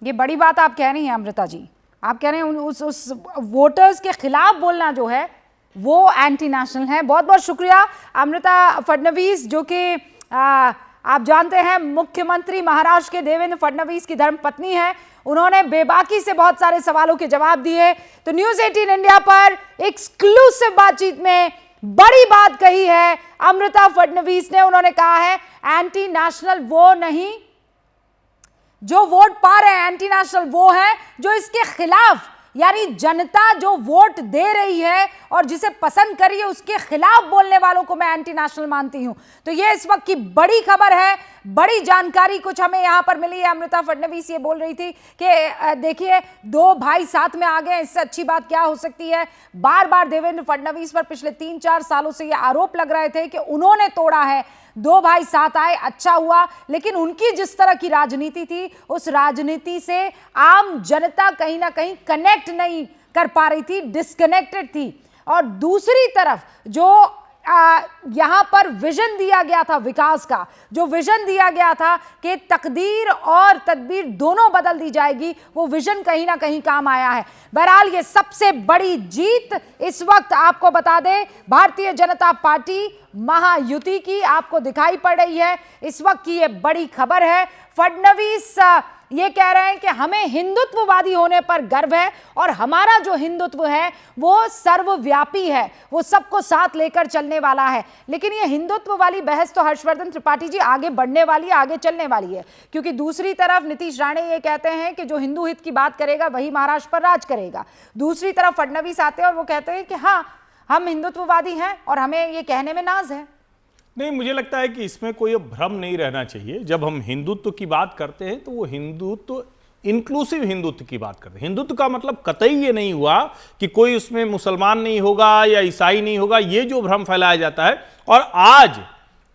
A: ये बड़ी बात आप कह रही हैं अमृता जी, आप कह रहे हैं उस वोटर्स के खिलाफ बोलना जो है वो एंटी नेशनल है। बहुत बहुत शुक्रिया अमृता फडणवीस, जो कि आप जानते हैं मुख्यमंत्री महाराष्ट्र के देवेंद्र फडणवीस की धर्मपत्नी है। उन्होंने बेबाकी से बहुत सारे सवालों के जवाब दिए। तो न्यूज़ 18 इंडिया पर एक्सक्लूसिव बातचीत में बड़ी बात कही है अमृता फडणवीस ने। उन्होंने कहा है एंटी नेशनल वो नहीं जो वोट पा रहे हैं, एंटी नेशनल वो है जो इसके खिलाफ, यानी जनता जो वोट दे रही है और जिसे पसंद कर रही है उसके खिलाफ बोलने वालों को मैं एंटी नेशनल मानती हूं। तो ये इस वक्त की बड़ी खबर है, बड़ी जानकारी कुछ हमें यहां पर मिली है। अमृता फडणवीस ये बोल रही थी कि देखिए दो भाई साथ में आ गए, इससे अच्छी बात क्या हो सकती है। बार बार देवेंद्र फडणवीस पर पिछले 3-4 सालों से ये आरोप लग रहे थे कि उन्होंने तोड़ा है, दो भाई साथ आए, अच्छा हुआ, लेकिन उनकी जिस तरह की राजनीति थी उस राजनीति से आम जनता कहीं ना कहीं कनेक्ट नहीं कर पा रही थी, डिस्कनेक्टेड थी। और दूसरी तरफ जो यहां पर विजन दिया गया था विकास का, जो विजन दिया गया था कि तकदीर और तदबीर दोनों बदल दी जाएगी, वो विजन कहीं ना कहीं काम आया है। बहरहाल ये सबसे बड़ी जीत इस वक्त आपको बता दें भारतीय जनता पार्टी महायुति की आपको दिखाई पड़ रही है। इस वक्त की ये बड़ी खबर है। फडणवीस ये कह रहे हैं कि हमें हिंदुत्ववादी होने पर गर्व है और हमारा जो हिंदुत्व है वो सर्वव्यापी है, वो सबको साथ लेकर चलने वाला है। लेकिन ये हिंदुत्व वाली बहस तो हर्षवर्धन त्रिपाठी जी आगे बढ़ने वाली है, आगे चलने वाली है, क्योंकि दूसरी तरफ नीतीश राणे ये कहते हैं कि जो हिंदू हित की बात करेगा वही महाराष्ट्र पर राज करेगा। दूसरी तरफ फडणवीस आते हैं और वो कहते हैं कि हाँ हम हिंदुत्ववादी हैं और हमें ये कहने में नाज है।
E: नहीं, मुझे लगता है कि इसमें कोई भ्रम नहीं रहना चाहिए। जब हम हिंदुत्व की बात करते हैं तो वो हिंदुत्व इंक्लूसिव हिंदुत्व की बात करते हैं। हिंदुत्व का मतलब कतई ये नहीं हुआ कि कोई उसमें मुसलमान नहीं होगा या ईसाई नहीं होगा, ये जो भ्रम फैलाया जाता है। और आज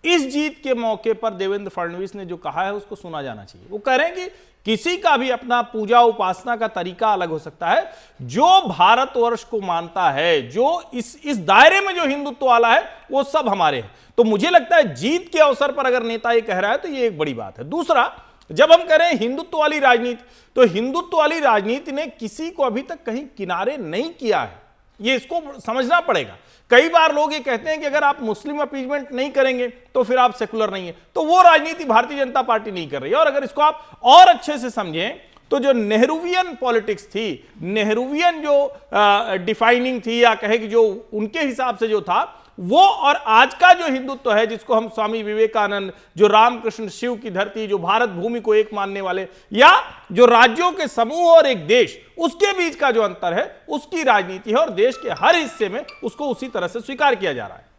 E: इस जीत के मौके पर देवेंद्र फडणवीस ने जो कहा है उसको सुना जाना चाहिए। वो कह रहे हैं कि किसी का भी अपना पूजा उपासना का तरीका अलग हो सकता है, जो भारतवर्ष को मानता है, जो इस दायरे में जो हिंदुत्व वाला है वो सब हमारे हैं। तो मुझे लगता है जीत के अवसर पर अगर नेता ये कह रहा है तो ये एक बड़ी बात है। दूसरा, जब हम कह रहे हैं हिंदुत्व वाली राजनीति, तो हिंदुत्व वाली राजनीति ने किसी को अभी तक कहीं किनारे नहीं किया है, ये इसको समझना पड़ेगा। कई बार लोग ये कहते हैं कि अगर आप मुस्लिम अपीजमेंट नहीं करेंगे तो फिर आप सेकुलर नहीं है, तो वो राजनीति भारतीय जनता पार्टी नहीं कर रही है। और अगर इसको आप और अच्छे से समझें तो जो नेहरूवियन पॉलिटिक्स थी, नेहरूवियन जो डिफाइनिंग थी या कहे कि जो उनके हिसाब से जो था वो, और आज का जो हिंदुत्व है जिसको हम स्वामी विवेकानंद, जो रामकृष्ण शिव की धरती, जो भारत भूमि को एक मानने वाले, या जो राज्यों के समूह और एक देश, उसके बीच का जो अंतर है उसकी राजनीति है और देश के हर हिस्से में उसको उसी तरह से स्वीकार किया जा रहा है।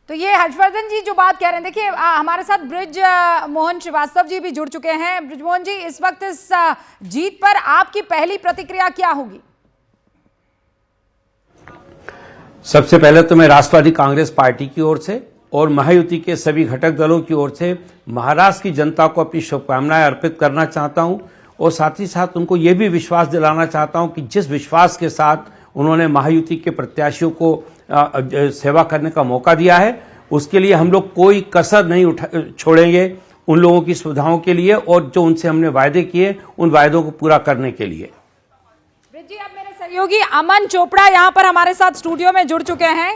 A: तो ये हर्षवर्धन जी जो बात कह रहे हैं, देखिए हमारे साथ ब्रिज मोहन श्रीवास्तव जी भी जुड़ चुके हैं। ब्रिज मोहन जी, इस वक्त इस जीत पर आपकी पहली प्रतिक्रिया क्या होगी?
M: सबसे पहले तो मैं राष्ट्रवादी कांग्रेस पार्टी की ओर से और महायुति के सभी घटक दलों की ओर से महाराष्ट्र की जनता को अपनी शुभकामनाएं अर्पित करना चाहता हूं और साथ ही साथ उनको ये भी विश्वास दिलाना चाहता हूं कि जिस विश्वास के साथ उन्होंने महायुति के प्रत्याशियों को सेवा करने का मौका दिया है, उसके लिए हम लोग कोई कसर नहीं छोड़ेंगे उन लोगों की सुविधाओं के लिए और जो उनसे हमने वायदे किए उन वायदों को पूरा करने के लिए।
A: ब्रिज जी, अब मेरे सहयोगी अमन चोपड़ा यहाँ पर हमारे साथ स्टूडियो में जुड़ चुके हैं।